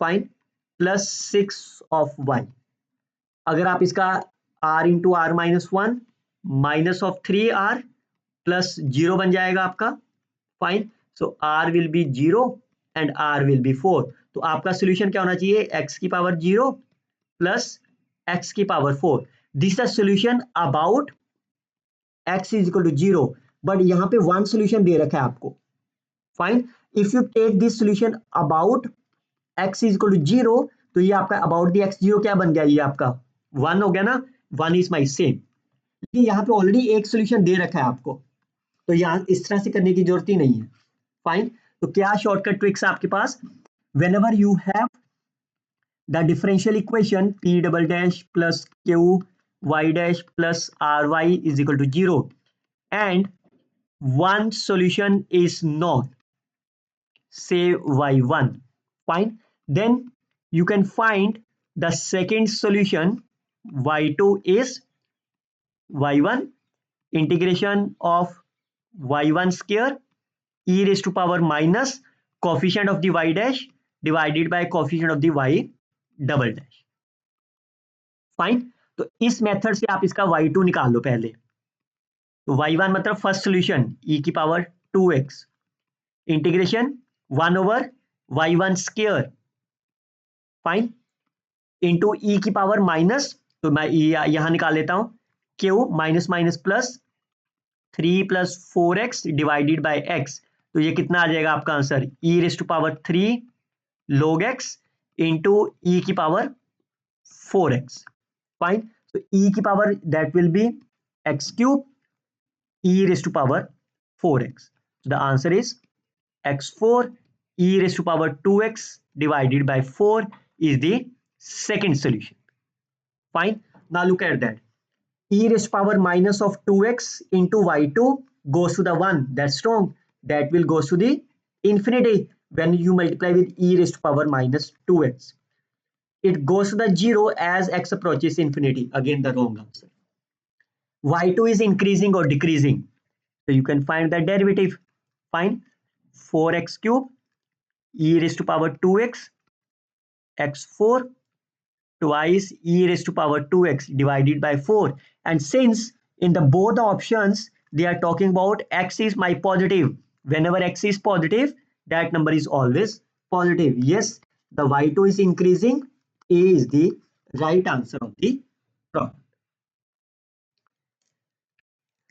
फाइन. Plus 6 of y. अगर आप इसका r into r minus 1 minus of 3r plus 0 बन जाएगा आपका. Fine. So r will be 0 and r will be 4. तो आपका सोल्यूशन क्या होना चाहिए? x की पावर 0 प्लस x की power 4. This is solution about x is equal to 0. But यहाँ पे वन सोल्यूशन दे रखा है आपको. Fine. If you take this solution about x is equal to 0, तो ये आपका अबाउट द x0 क्या बन गया? ये आपका 1 हो गया ना. 1 इज माई सेम. लेकिन यहाँ पे ऑलरेडी एक सोल्यूशन दे रखा है आपको, तो यहाँ इस तरह से करने की जरूरत ही नहीं है. फाइन. तो क्या शॉर्टकट ट्रिक्स आपके पास? whenever you have the differential equation p double dash plus q y dash plus ry is equal to 0 and one solution is known, say y1, fine, then you can find the second solution. y2 is y1 integration of y1 square e raised to power minus coefficient of the y dash divided by coefficient of the y double dash. Fine. तो इस method से आप इसका y2 निकाल लो पहले. तो y1 मतलब first solution e की power 2x integration 1 over y1 square, fine, into e की पावर माइनस, तो मैं यहां निकाल लेता हूं q minus minus plus 3 plus 4x divided by x. तो ये कितना आ जाएगा आपका answer? e raise to power 3 log x into e की power 4x. Fine. So e की power that will be x cube e raised to power 4x. So the answer is x4 e raised to power 2x divided by 4 is the second solution. Fine. Now look at that. E raised to power minus of 2x into y2 goes to the 1. That's wrong. That will go to the infinity when you multiply with e raised to power minus 2x. It goes to the 0 as x approaches infinity. Again, the wrong answer. Y2 is increasing or decreasing. So you can find the derivative. Find 4x cube e raised to power 2x x4 twice e raised to power 2x divided by 4. And since in the both the options they are talking about x is my positive, whenever x is positive, that number is always positive. Yes, the y2 is increasing. A is the right answer of the problem.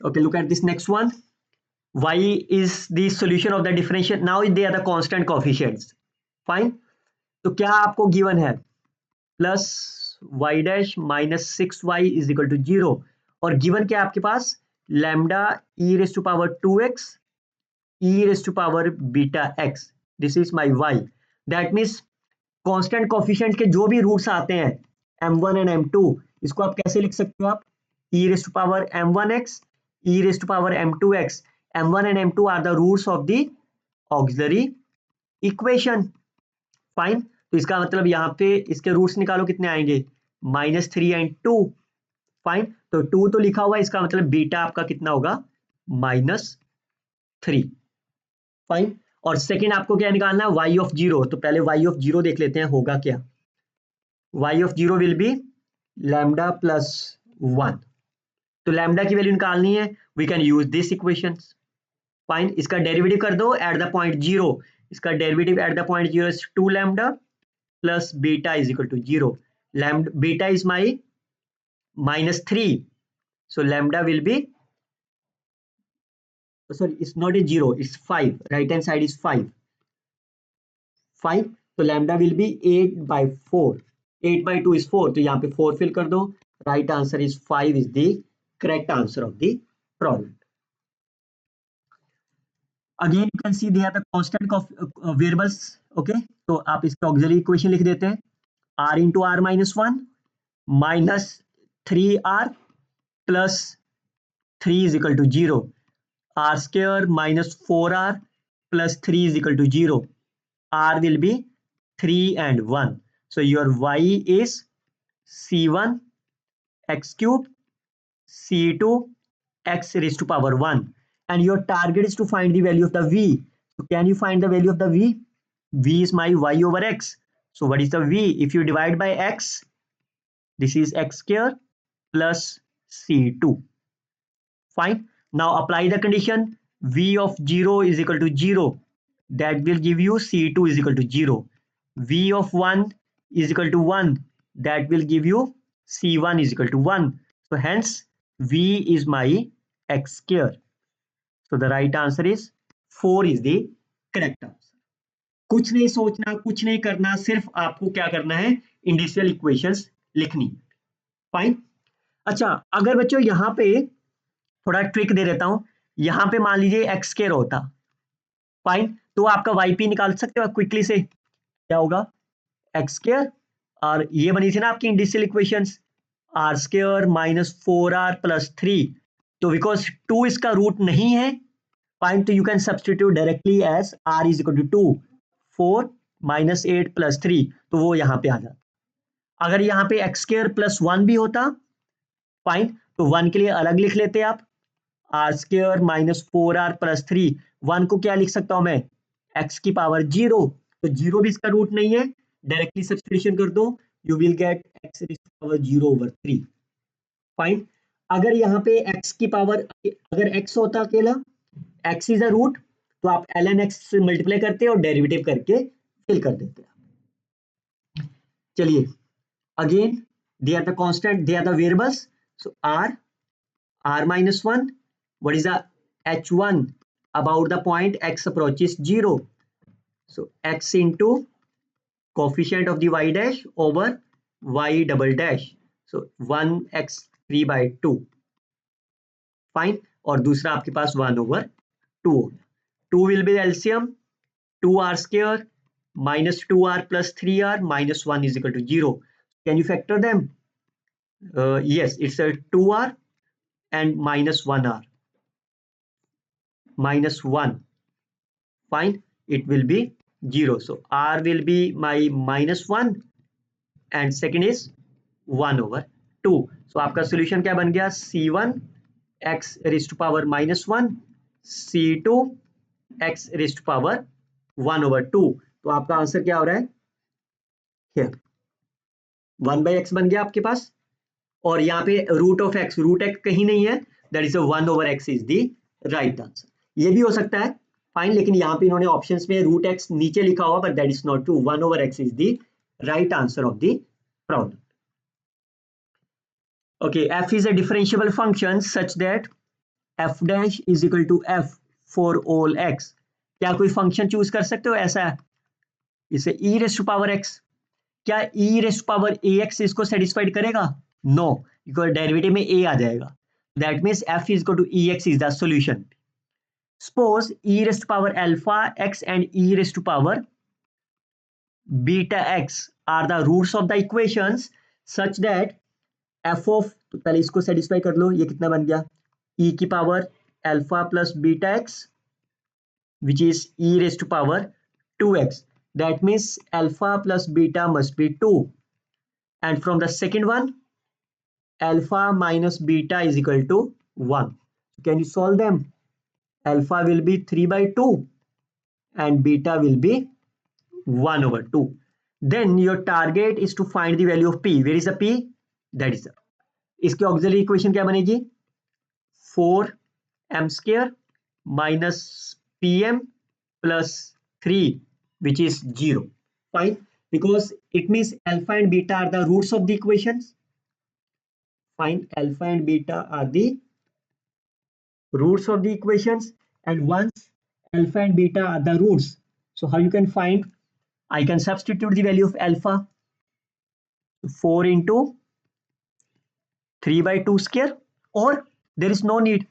Okay, look at this next one. Y is the solution of the differential. Now they are the constant coefficients. Fine. तो क्या आपको given है plus y dash minus 6y is equal to 0 और given क्या आपके पास lambda e race to power 2x e race to power beta x. This is my y. That means constant coefficient के जो भी रूट्स आते हैं m1 एंड m2, इसको आप कैसे लिख सकते हो आप e raise to power m1x e raise to power m2x. m1 and m2 are the roots of the auxiliary equation. Fine. तो इसका मतलब यहाँ पे इसके रूट्स निकालो कितने आएंगे -3 एंड 2. फाइन. तो 2 तो लिखा हुआ है, इसका मतलब बीटा आपका कितना होगा -3. फाइन. और सेकंड आपको क्या निकालना है y ऑफ 0. तो पहले y ऑफ 0 देख लेते हैं होगा क्या. y of 0 will be lambda plus 1. तो लैम्डा की वैल्यू निकालनी है. We can use this equations. Fine. इसका डेरिवेटिव कर दो एट द पॉइंट 0. इसका derivative at the point 0 is 2 lambda plus beta is equal to 0. Lambda beta is my -3. So lambda will be, sorry, it's not a 0, it's 5. Right hand side is 5. 5. So lambda will be 8 by 4. 8 by 2 is 4. तो यहाँ पे 4 fill कर दो. Right answer is 5 is the correct answer of the problem. Again you can see they are the constant of variables. Okay, तो आप इसका auxiliary equation लिख देते हैं r into r minus 1 minus 3r plus 3 is equal to 0. R square minus 4r plus 3 is equal to 0. R will be 3 and 1. So your y is c1 x cube c2 x raised to power 1. And your target is to find the value of the v. So can you find the value of the v? V is my y over x. So what is the v? If you divide by x, this is x square plus c2. Fine. Now apply the condition v of 0 is equal to 0. That will give you c2 is equal to 0. V of 1 is equal to 1. That will give you c1 is equal to 1. So hence v is my x square. So the right answer is 4 is the correct answer. कुछ नहीं सोचना, कुछ नहीं करना, सिर्फ आपको क्या करना है इंडिविजुअल इक्वेशंस लिखनी. फाइन. अच्छा, अगर बच्चों यहाँ पे थोड़ा ट्रिक दे देता हूं. यहां पे मान लीजिए एक्स स्क्वायर होता. फाइन. तो आपका वाईपी निकाल सकते हो क्विकली से. क्या होगा एक्स स्क्वायर और ये बनी थी ना आपकी individual equations are square minus 4r plus 3. तो बिकॉज 2 इसका रूट नहीं है. फाइन. तो you can substitute directly as r is equal to 2. 4 minus 8 plus 3. तो वो यहाँ पे आ जाता. अगर यहाँ पे एक्स स्क्वायर प्लस 1 भी होता. फाइन. तो 1 के लिए अलग लिख लेते आप are square minus 4r plus 3. 1 को क्या लिख सकता हूं मैं x की पावर 0. तो 0 भी इसका रूट नहीं है. डायरेक्टली सब्स्टिट्यूशन कर दो. यू विल गेट x की पावर 0 over 3. फाइन. अगर यहाँ पे x की पावर अगर x होता अकेला x इज अ रूट तो आप ln x से मल्टीप्लाई करते और डेरिवेटिव करके फिल कर देते. चलिए again they are the constant, they are the variables. So r minus 1. What is the h1 about the point x approaches 0? So x into coefficient of the y dash over y double dash. So 1x 3 by 2. Fine. और दूसरा आपके पास 1 over 2 हो गया. 2 will be LCM. 2r square minus 2r plus 3r minus 1 is equal to 0. Can you factor them? Yes, it's a 2r and minus 1r. Minus 1. Fine. It will be 0. So r will be my minus 1 and second is 1 over 2. So आपका solution क्या बन गया? C1 x raised to power minus 1, C2 x raised to power 1 over 2. तो आपका answer क्या हो रहा है? Here 1 by x बन गया आपके पास, और यहाँ पे रूट x कहीं नहीं है, that is 1 over x is the right answer. ये भी हो सकता है, फाइन, लेकिन यहाँ पे इन्होंने ऑप्शंस में रूट x नीचे लिखा हुआ, but that is not true. 1 over x is the right answer of the problem. Okay, f is a differentiable function such that f dash is equal to f for all x. क्या कोई function choose कर सकते हो ऐसा है? इसे e raised to power x. क्या e raised to power ax इसको सेटिस्फाइड करेगा? नो, बिकॉज डेरिवेटिव में a आ जाएगा. That means f is equal to ex is the solution. Suppose e raised to power alpha x and e raised to power beta x are the roots of the equations such that f of, तो पहले इसको satisfy कर लो. ये कितना बन गया? e की power alpha plus beta x which is e raised to power 2x. That means alpha plus beta must be 2. And from the second one, alpha minus beta is equal to 1. Can you solve them? Alpha will be 3 by 2 and beta will be 1 over 2. Then your target is to find the value of p. Where is the p? That is the. इसकी auxiliary equation क्या बनेगी? 4m square minus pm plus 3 which is 0. Fine, because it means alpha and beta are the roots of the equations. Fine, alpha and beta are the roots of the equations, and once alpha and beta are the roots, so how you can find? I can substitute the value of alpha, 4 into 3 by 2 square, or there is no need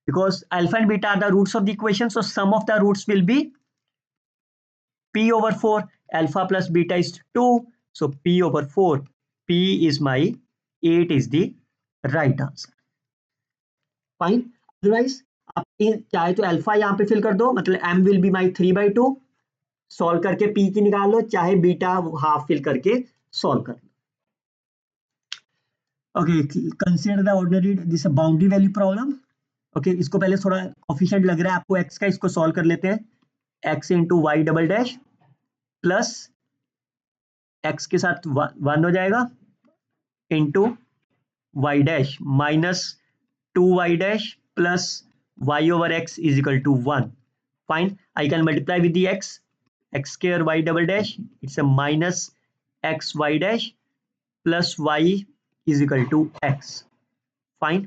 because alpha and beta are the roots of the equation, so sum of the roots will be p over 4. Alpha plus beta is 2, so p over 4. P is my 8 is the right answer. Fine. Otherwise आप चाहे तो alpha यहाँ पे fill कर दो, मतलब m will be my 3 by 2, solve करके p की निकाल लो, चाहे बीटा हाफ फिल करके सॉल्व कर लो. Okay, consider the ordinary this boundary value problem. Okay, इसको पहले थोड़ा कोफिशिएंट लग रहा है आपको x का, इसको सॉल्व कर लेते हैं. x into y double dash plus x के साथ 1 हो जाएगा into y dash minus 2y dash plus y over x is equal to 1. Fine, I can multiply with the x square y double dash, it's a minus x y dash plus y is equal to x. Fine.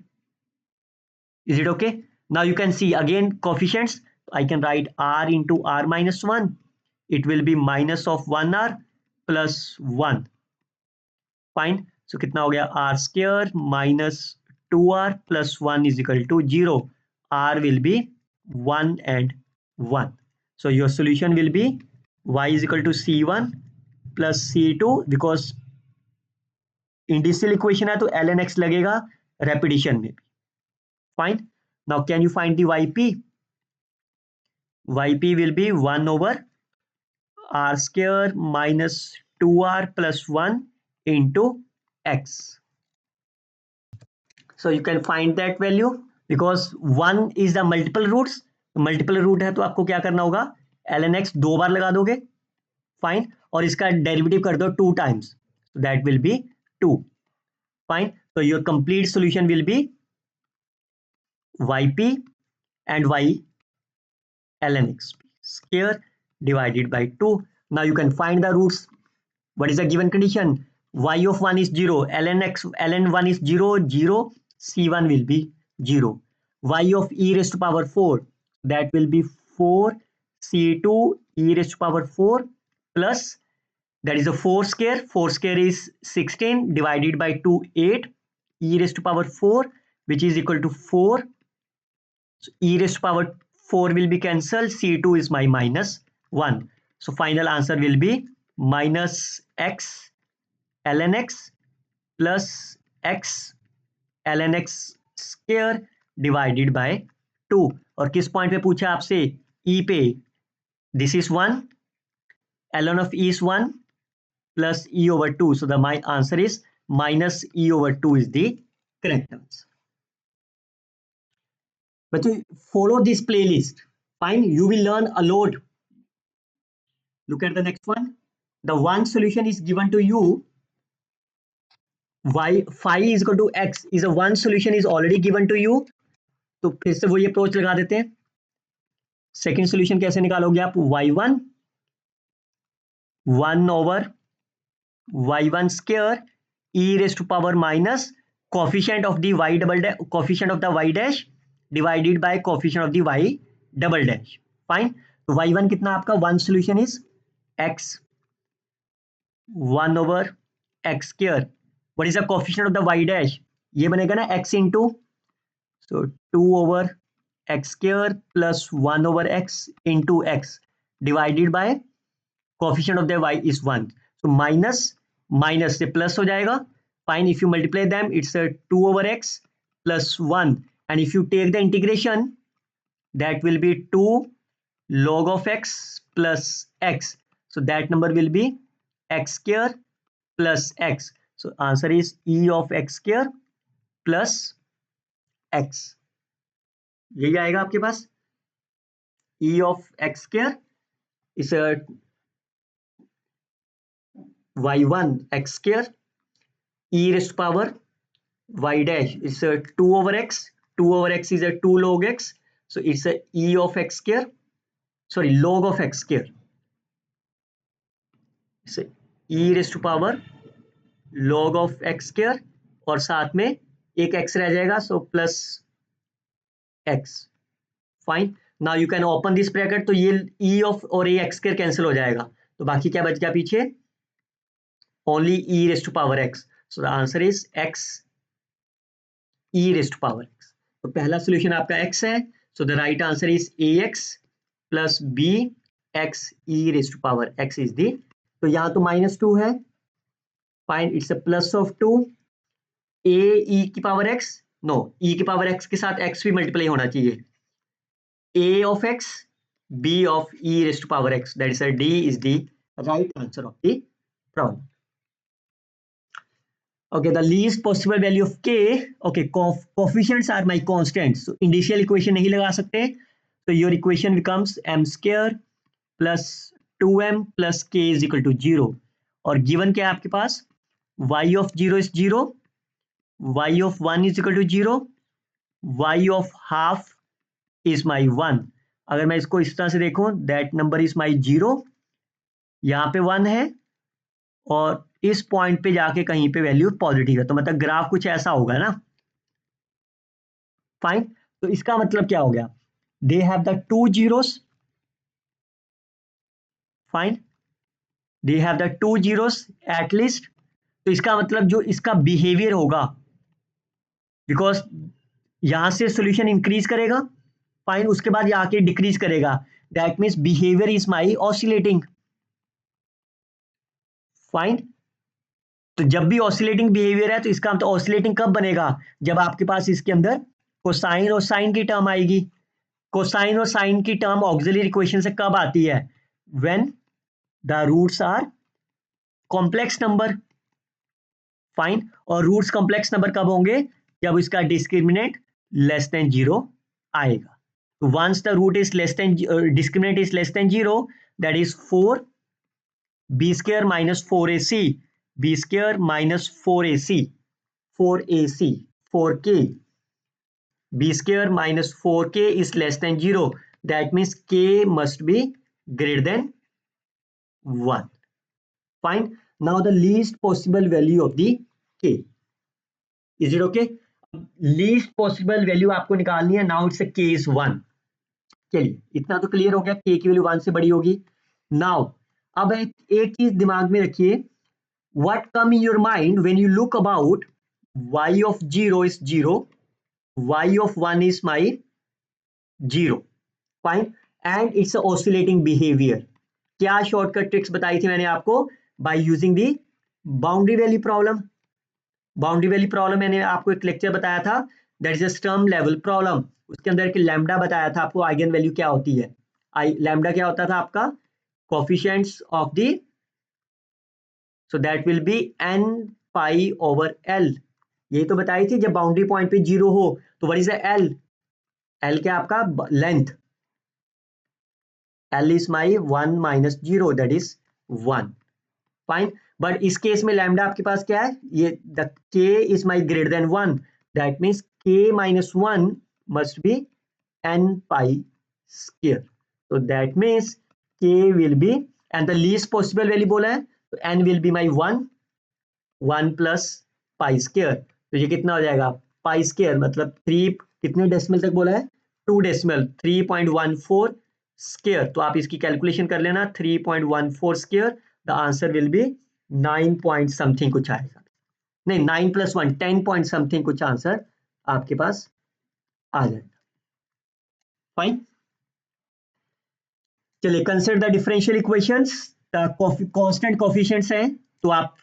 Is it okay? Now you can see again coefficients. I can write r into r minus 1. It will be minus of 1r plus 1. Fine. So कितना हो गया? r square minus 2r plus 1 is equal to 0. r will be 1 and 1. So your solution will be y is equal to c1 plus c2, because indicial equation है तो ln x लगेगा repetition में भी. Fine. Now can you find the yp? yp will be 1 over r square minus 2r plus 1 into x. So you can find that value because 1 is the multiple roots. Multiple root है तो आपको क्या करना होगा? ln x 2 बार लगा दोगे. Fine, और इसका डेरिवेटिव कर दो 2 times, that will B 2. Fine. So your complete solution will be yp and y ln x square divided by 2. Now you can find the roots. What is the given condition? Y of 1 is 0, ln 1 is 0, 0, c1 will be 0. Y of e raised to power 4, that will be 4 c2 e raised to power 4 plus that is a 4 square. 4 square is 16 divided by 2, 8. E raised to power 4, which is equal to 4. So e raised to power 4 will be cancelled. C2 is my minus 1. So final answer will be minus x ln x plus x ln x square divided by 2. और किस point पे पूछा आपसे? ई पे. This is 1, ln of e is 1 plus e over 2. So the my answer is minus e over 2 is the correct answer. But to follow this playlist, fine, you will learn a lot. Look at the next one. The one solution is given to you. Y phi is equal to x is a one solution is already given to you. तो फिर से वही approach लगा देते हैं. Second solution कैसे निकालोगे आप? y1 1 over y1 square e raised to power minus coefficient of the y double dash, coefficient of the y dash divided by coefficient of the y double dash. Fine. तो y1 कितना आपका? One solution is x 1 over x square. What is the coefficient of the y dash? ये बनेगा ना x into, so 2 over x square plus 1 over x into x divided by coefficient of the y is 1. So minus से plus हो जाएगा. Fine, if you multiply them, it's a 2 over x plus 1. And if you take the integration, that will be 2 log of x plus x. So that number will be x square plus x. So answer is e of x square plus x. यही आएगा आपके पास. e of x square is a y1 x square e raised to power y dash is a 2 over x. 2 over x is a 2 log x. So it's a e of x square, sorry, log of x square. It's a e raised to power log of x square और साथ में एक x रह जाएगा. So plus x. Fine. Now you can open this bracket. तो ये e of और ये x स्क्वायर कैंसिल हो जाएगा. तो बाकी क्या बच गया पीछे? Only e raise to power x. So the answer is x e raise to power x. तो पहला सोल्यूशन आपका x है. So the right answer is ax plus b x e raise to power x is the. तो यहाँ तो -2 है. Fine, it's a plus of 2 a e की power x. No, e की पावर x के साथ x भी मल्टीप्लाई होना चाहिए. a of x, b of e raised to power x. That is a D is the right answer of the problem. Okay, the least possible value of k. Okay, coefficients are my constants. So initial equation नहीं लगा सकते. So your equation becomes m square plus 2m plus k is equal to 0. और given क्या है आपके पास? y of 0 is 0. y of 1 is equal to 0. y of half is my 1. अगर मैं इसको इस तरह से देखूं, that number is my 0. यहाँ पे 1 है और इस पॉइंट पे जाके कहीं पे वैल्यू पॉजिटिव है. तो मतलब ग्राफ कुछ ऐसा होगा ना. फाइन. तो इसका मतलब क्या हो गया? They have the 2 zeros. Fine, they have the 2 zeros at least. तो इसका मतलब जो इसका बिहेवियर होगा, बिकॉज यहां से सोल्यूशन इंक्रीज करेगा. फाइन, उसके बाद ये आके डिक्रीज करेगा. That means behaviour is my oscillating. Fine. तो जब भी ऑसिलेटिंग बिहेवियर है तो इसका मतलब ऑसिलेटिंग कब बनेगा? जब आपके पास इसके अंदर कोसाइन और साइन की टर्म आएगी. कोसाइन और साइन की टर्म ऑक्सिलरी इक्वेशन से कब आती है? When the roots are complex number. Fine. और रूट्स कॉम्प्लेक्स नंबर कब होंगे? जब इसका डिस्क्रिमिनेंट लेस देन 0 आएगा. Once the root is less than discriminant is less than 0, that is 4 b square minus 4ac, b square minus 4ac, 4k, b square minus 4k is less than 0. That means k must be greater than 1. Fine. Now the least possible value of the k. Is it okay? Least possible value आपको निकालनी है. Now it's a k is 1. चलिए, इतना तो clear हो गया. k की value 1 से बड़ी होगी. नाउ अब एक चीज दिमाग में रखिए, what come in your mind when you look about y of 0 is 0, y of 1 is my 0, fine, and it's a oscillating behavior. क्या शॉर्टकट ट्रिक्स बताई थी मैंने आपको? By using the boundary value problem. Boundary value problem मैंने आपको एक lecture बताया था, that is a Sturm level problem. उसके अंदर एक लैम्डा बताया था आपको, आइगन वैल्यू क्या होती है, लैम्डा क्या होता था आपका, coefficients of the, so that will B n pi over l। यही तो बताई थी, जब बाउंड्री पॉइंट पे जीरो हो तो what is the l, l क्या आपका length, l is my 1 minus 0, that is 1, fine. But इस केस में लैम्डा आपके पास क्या है, ये the k is my greater than 1, that means k minus 1 must be n pi square, so that means k will be, and the least possible value बोला है तो n will be my 1 plus pi square, तो ये कितना हो जाएगा, pi square मतलब 3, कितने डेसिमल तक बोला है, 2 डेसिमल, 3.14 स्क्वायर। तो आप इसकी कैलकुलेशन कर लेना, 3.14 square, the answer will be 9 point something कुछ आएगा, नहीं 9 + 1 10 पॉइंट समथिंग कुछ आंसर आपके पास आ जाएगा, फाइन। चलिए, consider the differential equations, constant coefficients हैं तो आप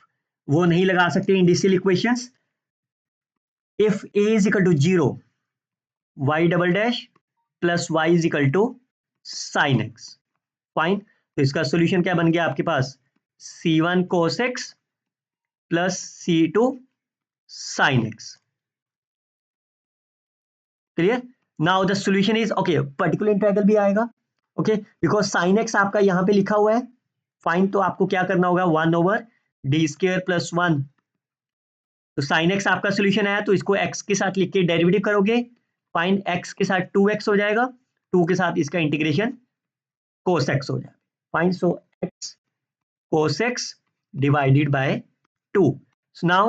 वो नहीं लगा सकते इंडिशियल इक्वेशंस। इफ a is equal to 0, y double dash plus y is equal to sin x, fine. तो इसका सॉल्यूशन क्या बन गया आपके पास, c1 cos x plus c2 sin x, clear. Now the solution is, okay, particular integral भी आएगा, okay, because sine x आपका यहाँ पे लिखा हुआ है, फाइन। तो आपको क्या करना होगा, 1/d² + 1, तो साइन एक्स आपका सोल्यूशन आया तो इसको x के साथ लिख के डेरिवेटिव करोगे, फाइन, x के साथ 2x हो जाएगा, 2 के साथ इसका इंटीग्रेशन cos x हो जाएगा, fine. So x cos x divided by 2, so now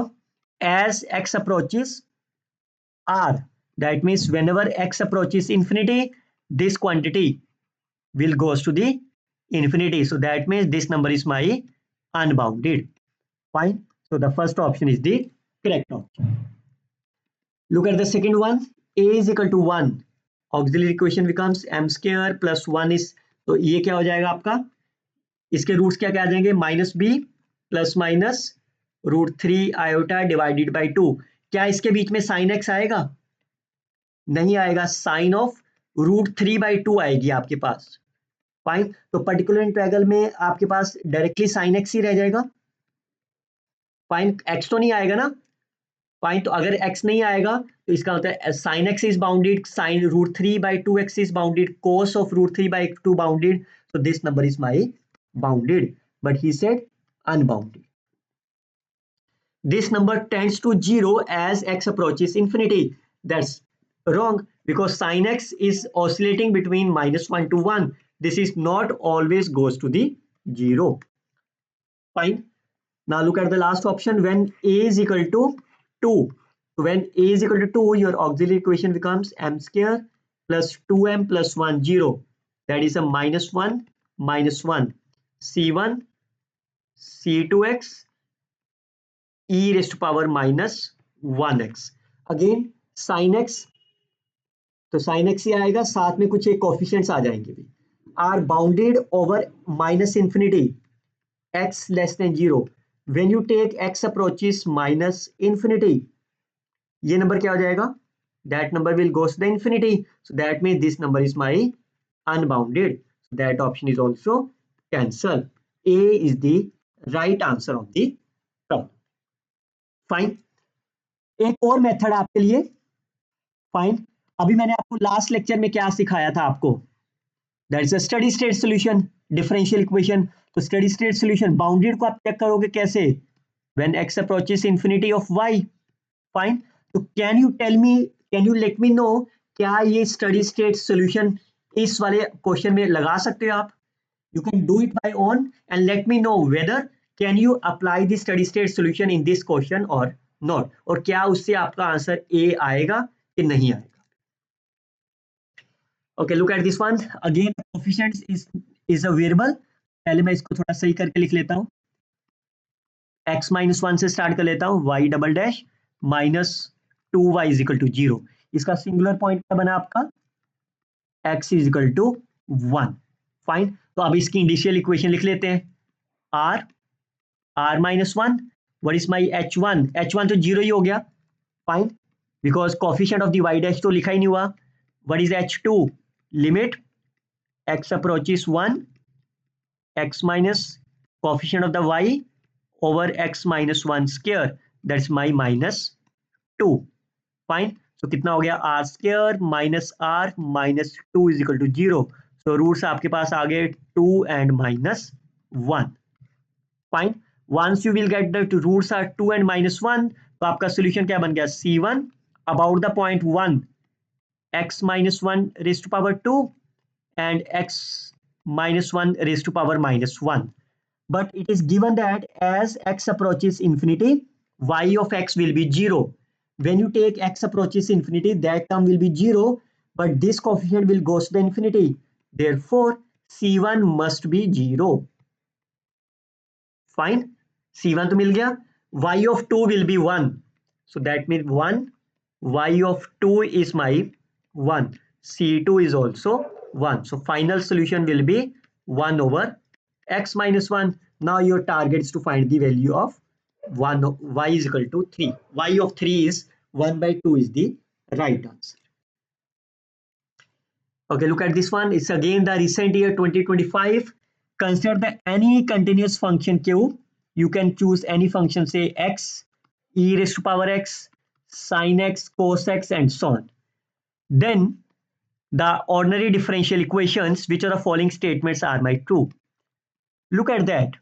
as x approaches r, that means whenever x approaches infinity, this quantity will goes to the infinity, so that means this number is my unbounded, fine. So the first option is the correct option. Look at the second one, a is equal to 1, auxiliary equation becomes m² plus 1 is, तो ये क्या हो जाएगा आपका, इसके roots क्या क्या आ जाएंगे, -b plus minus √3 iota divided by 2, क्या इसके बीच में साइन एक्स आएगा, नहीं आएगा, साइन ऑफ √3/2 आएगी आपके पास, फाइन। तो पर्टिकुलर इंटीग्रल में आपके पास डायरेक्टली साइन एक्स ही रह जाएगा, फाइन, एक्स तो नहीं आएगा ना, फाइन। तो अगर x नहीं आएगा तो इसका मतलब है sine x is bounded, sine √3/2x is bounded, cos of √3/2 bounded, so this number is my bounded, but he said unbounded. This number tends to 0 as x approaches infinity. That's wrong, because sin x is oscillating between -1 to 1. This is not always goes to the 0. Fine. Now look at the last option, when a is equal to 2. So when a is equal to 2, your auxiliary equation becomes m² plus 2m plus 1, 0. That is a -1 -1 c1 c2x e raised to power -1x. Again sin x, तो sin x ही आएगा, साथ में कुछ एक coefficients आ जाएंगे भी, are bounded over -infinity, x less than 0. When you take x approaches -infinity, ये नंबर क्या हो जाएगा, that number will goes to the infinity, so that means this number is my unbounded, so that option is also cancelled. A is the right answer of the problem. Fine. एक और method आपके लिए, fine. अभी मैंने आपको last lecture में क्या सिखाया था आपको, that is a steady state solution, differential equation. तो स्टेडी स्टेट सॉल्यूशन बाउंडेड को आप चेक करोगे कैसे, when x approaches infinity of y, fine. तो can you let me know, क्या ये स्टडी स्टेट सॉल्यूशन इस वाले क्वेश्चन में लगा सकते हो आप, you can do it by own and let me know whether can you apply the steady state solution in this question और नॉट, और क्या उससे आपका आंसर ए आएगा कि नहीं आएगा। Okay, look at this one again, coefficient is a variable, पहले मैं इसको थोड़ा सही करके लिख लेता हूँ। x-1 से स्टार्ट कर लेता हूँ, y double dash minus 2y is equal to 0। इसका सिंगुलर पॉइंट क्या बना आपका, x is equal to 1। Fine, तो अब इसकी इनिशियल इक्वेशन लिख लेते हैं। r minus 1, what is my h1, h1 तो 0 ही हो गया। Fine, because coefficient of the y dash तो लिखा ही नहीं हुआ। What is h2, limit x approaches 1, x minus coefficient of the y over x minus 1 square, that's my minus 2। Fine, तो कितना हो गया, r square minus r minus 2 is equal to 0। so roots आपके पास आ गए 2 and minus 1। Fine, once you will get the roots are 2 and minus 1, तो आपका solution क्या बन गया, c1 about the point 1 x minus 1 raised to power 2 and x minus 1 raised to power minus 1, but it is given that as x approaches infinity, y of x will be 0. When you take x approaches infinity, that term will be 0, but this coefficient will go to the infinity. Therefore, c1 must be 0. Fine, c1 तो मिल गया, y of 2 will be 1. So that means 1, y of 2 is my 1. c2 is also 1. So final solution will be 1 over x minus 1. Now your target is to find the value of 1, y is equal to 3. Y of 3 is 1 by 2 is the right answer. Okay, look at this one. It's again the recent year 2025. Consider the any continuous function q. You can choose any function, say x, e raised to power x, sin x, cos x, and so on. Then the ordinary differential equations, which are the following statements are my true. Look at that.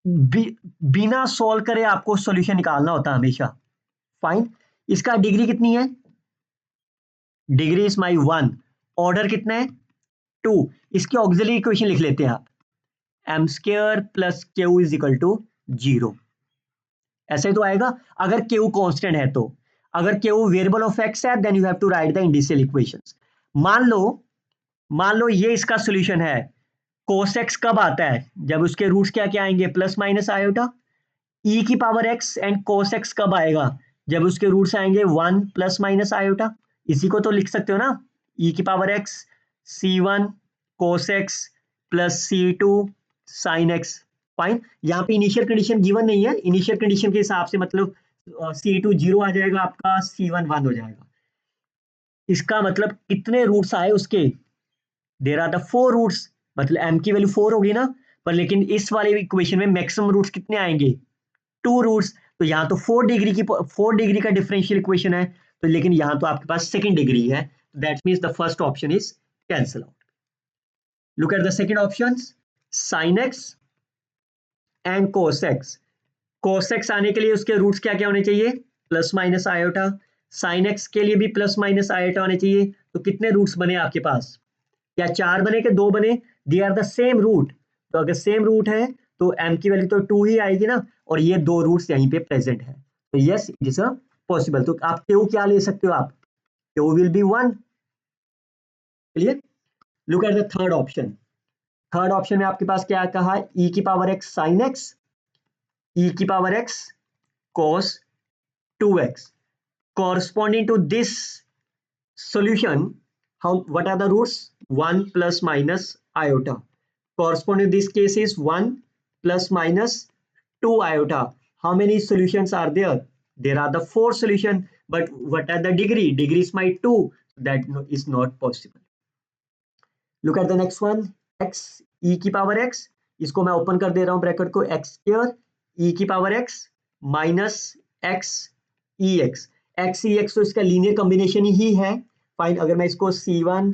बिना solve करे आपको solution निकालना होता है हमेशा। Fine, इसका degree कितनी है, डिग्री इज माई 1, ऑर्डर कितना है 2। इसकी ऑक्सिलरी इक्वेशन लिख लेते हैं आप, m square plus q is equal to 0। ऐसे तो आएगा अगर क्यू कांस्टेंट है तो। अगर क्यू वेरिएबल ऑफ एक्स है then you have to write the indicial equations. मान लो ये इसका सॉल्यूशन है। cos x कब आता है, जब उसके रूट्स क्या क्या आएंगे, प्लस माइनस आयोटा। e की power x and cos x कब आएगा, जब उसके रूट्स आएंगे 1 प्लस माइनस आयोटा। इसी को तो लिख सकते हो ना, e की power x c1 cos x plus c2 sin x। Fine, यहाँ पे इनिशियल कंडीशन गिवन नहीं है, इनिशियल कंडीशन के हिसाब से मतलब c2 0 आ जाएगा आपका, c1 1 हो जाएगा। इसका मतलब कितने रूट्स आए उसके, देयर आर द 4 रूट्स, मतलब m की वैल्यू 4 होगी ना, पर लेकिन इस वाले इक्वेशन में मैक्सिमम रूट्स कितने आएंगे, 2 रूट्स। तो यहाँ तो 4 डिग्री का डिफरेंशियल इक्वेशन है, तो लेकिन यहाँ तो आपके पास सेकंड डिग्री है, that means the first option is cancel out. Look at the second option, sin x and cos x। cos x आने के लिए उसके रूट्स क्या क्या होने चाहिए, plus minus iota. sin x के लिए भी प्लस माइनस आयोटा होने चाहिए। तो कितने रूट्स बने आपके पास, या 4 बने कि 2 बने, they are the same root. तो अगर सेम रूट है तो m की वैल्यू तो 2 ही आएगी ना, और ये 2 रूट्स यहीं पे प्रेजेंट है, तो yes it is a possible. तो आप क्यू क्या ले सकते हो, आप q will be 1। Clear, look at the third option. Third option में आपके पास क्या कहा, e की power x sine x, e की power x cos 2x। corresponding to this solution, how what are the roots, 1 plus minus iota। corresponding to this case is 1 plus minus 2 iota। how many solutions are there, there are the 4 solution, but what are the degree is my 2, that is not possible। look at the next one, x e की power x, इसको मैं open कर दे रहा हूं bracket को, x square e की power x minus x e x। x e x तो इसका लीनियर कॉम्बिनेशन ही है। फाइन, अगर मैं इसको c1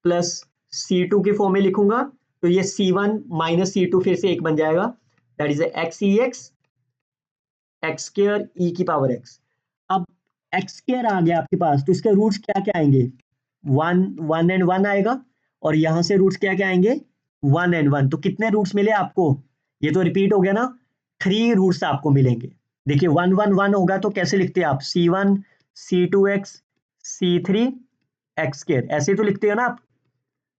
प्लस c2 के फॉर्म में लिखूंगा तो ये c1 माइनस c2 फिर से एक बन जाएगा, that is x e x x square e की पावर x। अब x स्क्वायर आ गया आपके पास, तो इसके रूट्स क्या क्या आएंगे, 1 एंड 1 आएगा, और यहां से रूट्स क्या क्या आएंगे, 1 एंड 1। तो कितने रूट्स मिले आपको, ये तो रिपीट हो गया ना, 3 रूट्स आपको मिलेंगे। देखिए 1 1 1 होगा तो कैसे लिखते हैं आप, c1 c2x c3 x square, ऐसे तो लिखते हो ना आप।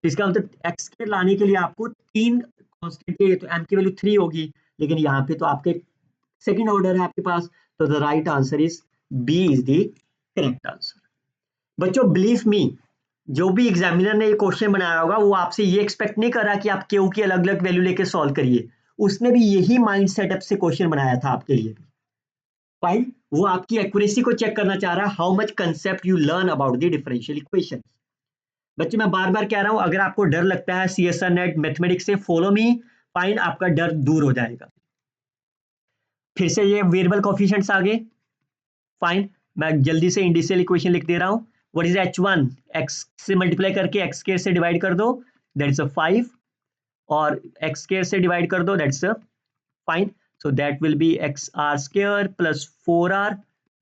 तो इसका मतलब x स्क्वायर लाने के लिए आपको 3 कांस्टेंट चाहिए तो m की वैल्यू 3 होगी, लेकिन यहाँ पे तो आपके सेकंड ऑर्डर है आपके पास, तो the right answer is B is the correct answer. बच्चों बिलीव मी, जो भी एग्जामिनर ने ये क्वेश्चन बनाया होगा वो आपसे ये एक्सपेक्ट नहीं कर रहा कि आप क्यू की अलग अलग वैल्यू लेके सॉल्व करिए, उसने भी यही माइंड सेटअप से क्वेश्चन बनाया था आपके लिए। फाइन, वो आपकी एक्यूरेसी को चेक करना चाह रहा है, how much concept you learn about the differential equation. बच्चे मैं बार बार कह रहा हूं, अगर आपको डर लगता है सीएसआर नेट मैथमेटिक्स से, फॉलो मी, फाइन, आपका डर दूर हो जाएगा। फिर से ये वेरिएबल कोफिशिएंट्स आ गए, फाइन, मैं जल्दी से इंडिशियल इक्वेशन लिख दे रहा हूं। व्हाट इज h1, x से मल्टीप्लाई करके x स्क्वायर से डिवाइड कर दो, दैट्स अ 5, और x स्क्वायर से डिवाइड कर दो, that's a fine, so that will be xr square plus 4r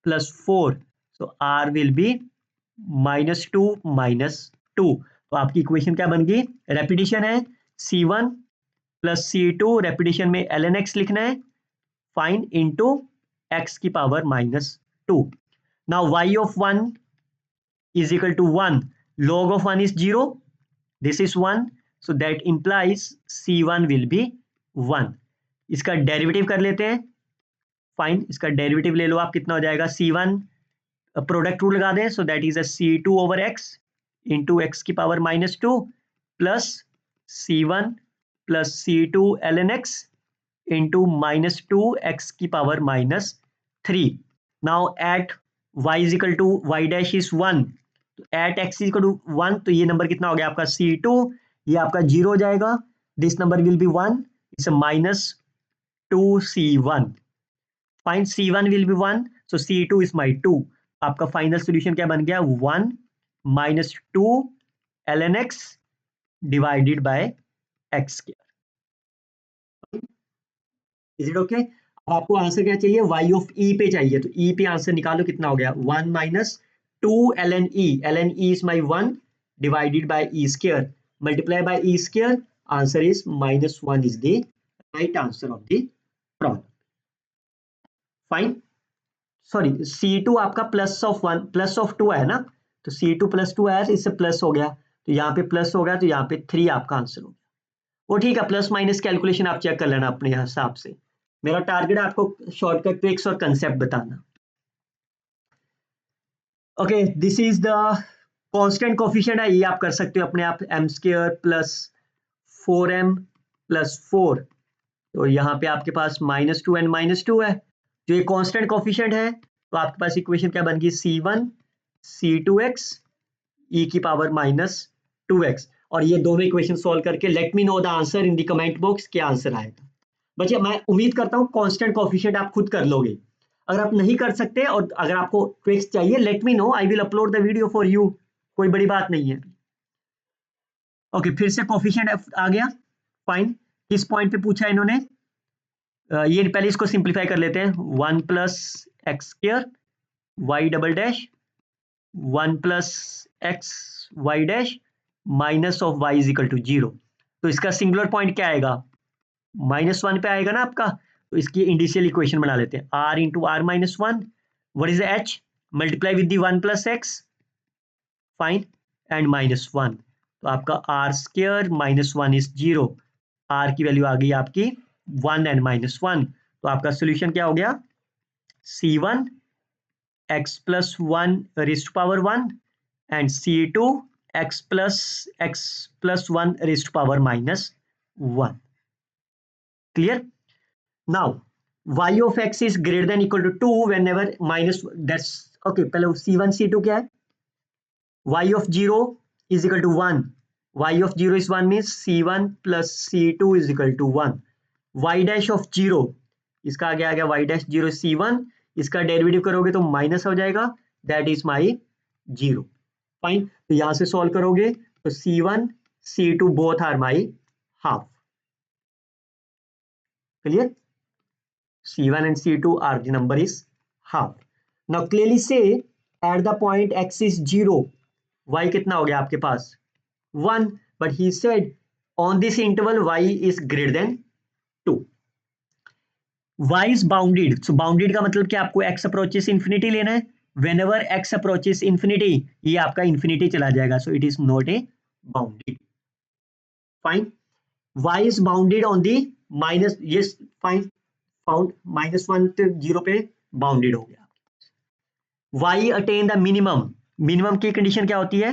plus 4, so r will be -2 -2। तो आपकी इक्वेशन क्या बन गई, रेपिटेशन है, c1 प्लस c2, रेपिटेशन में ln x लिखना है, फाइन, इंटू x की power -2। Now y of 1 is equal to 1, log of 1 is 0, this is 1, so that implies c1 will be 1। इसका डेरिवेटिव कर लेते हैं, फाइन, इसका डेरिवेटिव ले लो आप, कितना हो जाएगा, c1, प्रोडक्ट रूल लगा दें, so that is a c2 over x into x की power -2 plus c1 plus c2 ln x into -2 x की power -3। Now at y is equal to y dash is 1, तो at x is equal to 1, तो ये number कितना हो गया आपका c2, ये आपका 0 हो जाएगा, this number will be 1, it's -2c1, fine, c1 will be 1, so c2 is my 2। आपका फाइनल सॉल्यूशन क्या बन गया, 1 -2 ln x divided by x square. Is it okay? अब आपको आंसर क्या चाहिए, y ऑफ e पे चाहिए, तो e पे आंसर निकालो, कितना हो गया, 1 -2 ln e is my 1 divided by e square, multiply by e square, answer is -1 is the right answer of the problem. Fine, sorry C2 आपका प्लस ऑफ 1 प्लस ऑफ 2 है ना, तो C2 प्लस 2 है, इससे प्लस हो गया, तो यहाँ पे प्लस हो गया, तो यहाँ पे 3 आपका आंसर हो गया। वो ठीक है, प्लस माइनस कैलकुलेशन आप चेक कर लेना अपने हिसाब से, मेरा टारगेट आपको शॉर्टकट ट्रिक्स और कंसेप्ट बताना। Okay, this is the constant coefficient है, ये आप कर सकते हो अपने आप, m square plus 4m plus 4, तो यहाँ पे आपके पास -2 एंड -2 है, जो ये कांस्टेंट कोफिशिएंट है, तो आपके पास इक्वेशन क्या बन गई, c1 c2x e की पावर -2x, और ये दोनों इक्वेशन सॉल्व करके late me know the answer in the comment box, क्या आंसर आएगा। बच्चे मैं उम्मीद करता हूँ कांस्टेंट कोफिशिएंट आप खुद कर लोगे, अगर आप नहीं कर सकते और अगर आपको ट्रिक्स चाहिए, late me no, I will upload the video for you, कोई बड़ी बात नहीं है। ओके, फिर से कोफिशिएंट आ गया, फाइन, किस पॉइंट पे पूछा है इन्होंने, ये पहले इसको सिंप्लीफाई कर लेते हैं, 1 plus x square y double dash 1 plus x y dash minus of y is equal to 0, तो इसका सिंगुलर पॉइंट क्या आएगा, -1 पे आएगा ना आपका, तो इसकी इंडिशियल इक्वेशन बना लेते हैं, r into r -1, what is h, multiply with the 1 plus x, fine, and -1, तो आपका r स्क्वायर -1 इज 0, r की वैल्यू आ गई आपकी 1 एंड -1, तो आपका सोल्यूशन क्या हो गया, c1 x plus 1 raised to power 1 and c2 x plus 1 raised to power -1। Clear? Now y of x is greater than equal to 2 whenever minus, that's okay, पहले c1 c2 क्या है, y of 0 is equal to 1, y of 0 is 1 means c1 plus c2 is equal to 1, y dash of 0, इसका आगे आ गया y dash 0 c1, इसका derivative करोगे तो minus हो जाएगा, दैट इज माई 0, फाइन, तो यहां से सॉल्व करोगे तो c1 c2 both are my half, clear, c1 and c2 are the number is half। now clearly say at the point x is 0, y कितना हो गया आपके पास 1, but he said on this interval y is greater than 2, y is bounded, so bounded का मतलब क्या, आपको x approaches infinity लेना है, whenever x approaches infinity, ये आपका infinity चला जाएगा, so it is not a bounded, fine। y is bounded on the minus, yes fine found -1 से 0 पे बाउंडेड हो गया. y attain the minimum, minimum की कंडीशन क्या होती है,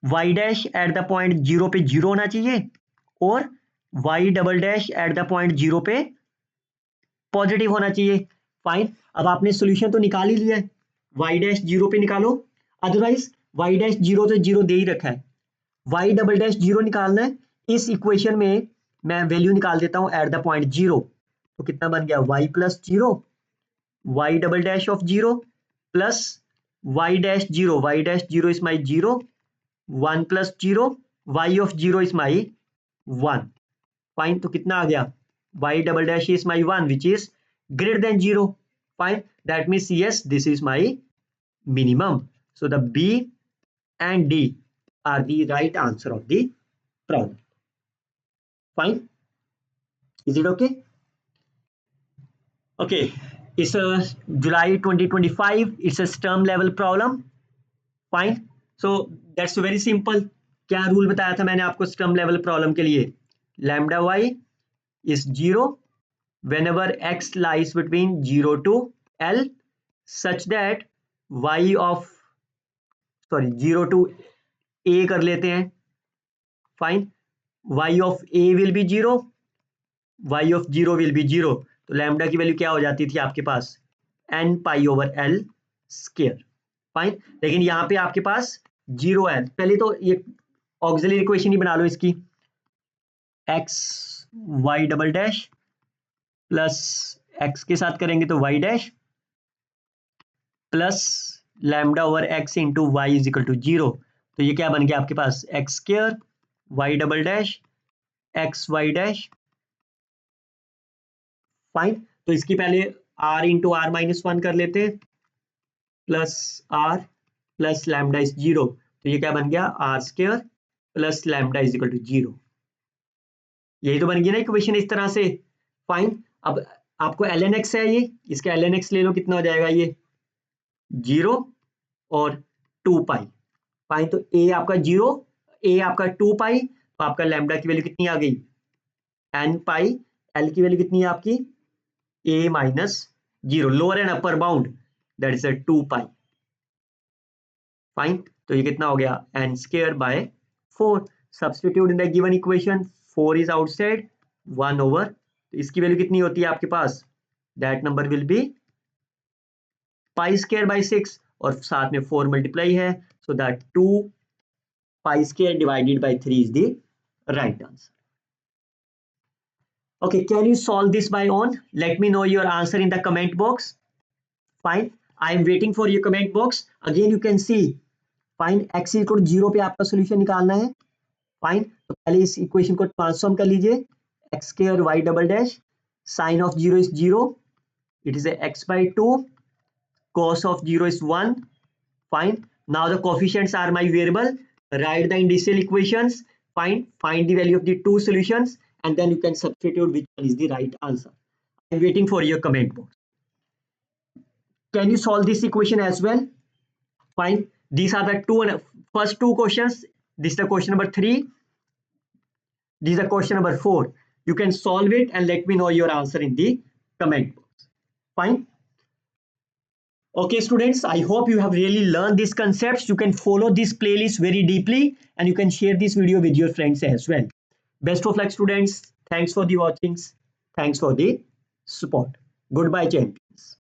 y dash at the point 0 पे 0 होना चाहिए और y double dash at the point 0 पे पॉजिटिव होना चाहिए. फाइन, अब आपने सोल्यूशन तो निकाल ही लिया है, y डैश 0 पे निकालो, अदरवाइज y डैश 0 तो 0 दे ही रखा है, y डबल डैश 0 निकालना है. इस इक्वेशन में मैं वैल्यू निकाल देता हूं एट द पॉइंट 0, तो कितना बन गया y plus 0 y double dash of 0 plus y dash 0, y dash 0 is my 0, 1 plus 0, y of 0 is my 1. Fine, तो कितना आ गया, y double dash is my 1 which is greater than 0. Fine, that means yes, this is my minimum. So the B and D are the right answer of the problem. Fine, is it okay? Okay, it's a July 2025, it's a term level problem. Fine, so that's very simple. क्या rule बताया था मैंने आपको Sturm level problem के लिए, lambda y is 0 whenever x lies between 0 to L such that y of 0 to a कर लेते हैं. Fine, y of a will be 0, y of 0 will be 0, तो लैम्डा की वैल्यू क्या हो जाती थी आपके पास, n pi over l square. Fine, लेकिन यहाँ पे आपके पास 0 n, पहले तो ये ऑक्सिलरी इक्वेशन ही बना लो इसकी, x y double dash plus x के साथ करेंगे तो y dash plus lambda over x into y is equal to 0, तो ये क्या बन गया आपके पास x square y double dash x y dash. Fine, तो इसकी पहले r इंटू आर माइनस 1 कर लेते हैं plus r plus lambda is 0, तो ये क्या बन गया r square plus lambda is equal to 0. यही तो बन गई ना इक्वेशन इस तरह से. फाइन, अब आपको ln x है, ये इसका ln x ले लो, कितना हो जाएगा ये 0 और 2 पाई. फाइन, तो a आपका 0, a आपका 2 पाई, तो आपका लैम्डा की वैल्यू कितनी आ गई n पाई, l की वैल्यू कितनी है आपकी a minus 0, lower and upper bound that is 2 pi. Fine, तो ये कितना हो गया n square by 4. Substitute in the given equation, 4 is outside 1 over, तो इसकी वैल्यू कितनी होती है आपके पास, that number will be pi square by 6 और साथ में 4 मल्टीप्लाई है, so that 2 pi square divided by 3 इज the right answer. Okay, can you solve this by own? Let me know your answer in the comment box. Fine, I am waiting for your comment box. Again, you can see. Fine, x equal to 0 पे आपका solution निकालना है. Fine, तो पहले इस equation को transform कर लीजिए, x square y double dash sign of 0 is 0, it is x by 2, cos of 0 is 1. Fine, now the coefficients are my variable, write the initial equations, find the value of the two solutions, and then you can substitute which one is the right answer. I'm waiting for your comment box. Can you solve this equation as well? Fine, these are the first two questions. This is the question number 3, this is the question number 4. You can solve it and let me know your answer in the comment box. Fine. Okay students, I hope you have really learned these concepts. You can follow this playlist very deeply and you can share this video with your friends as well. Best of luck students. Thanks for the watching. Thanks for the support. Goodbye champions.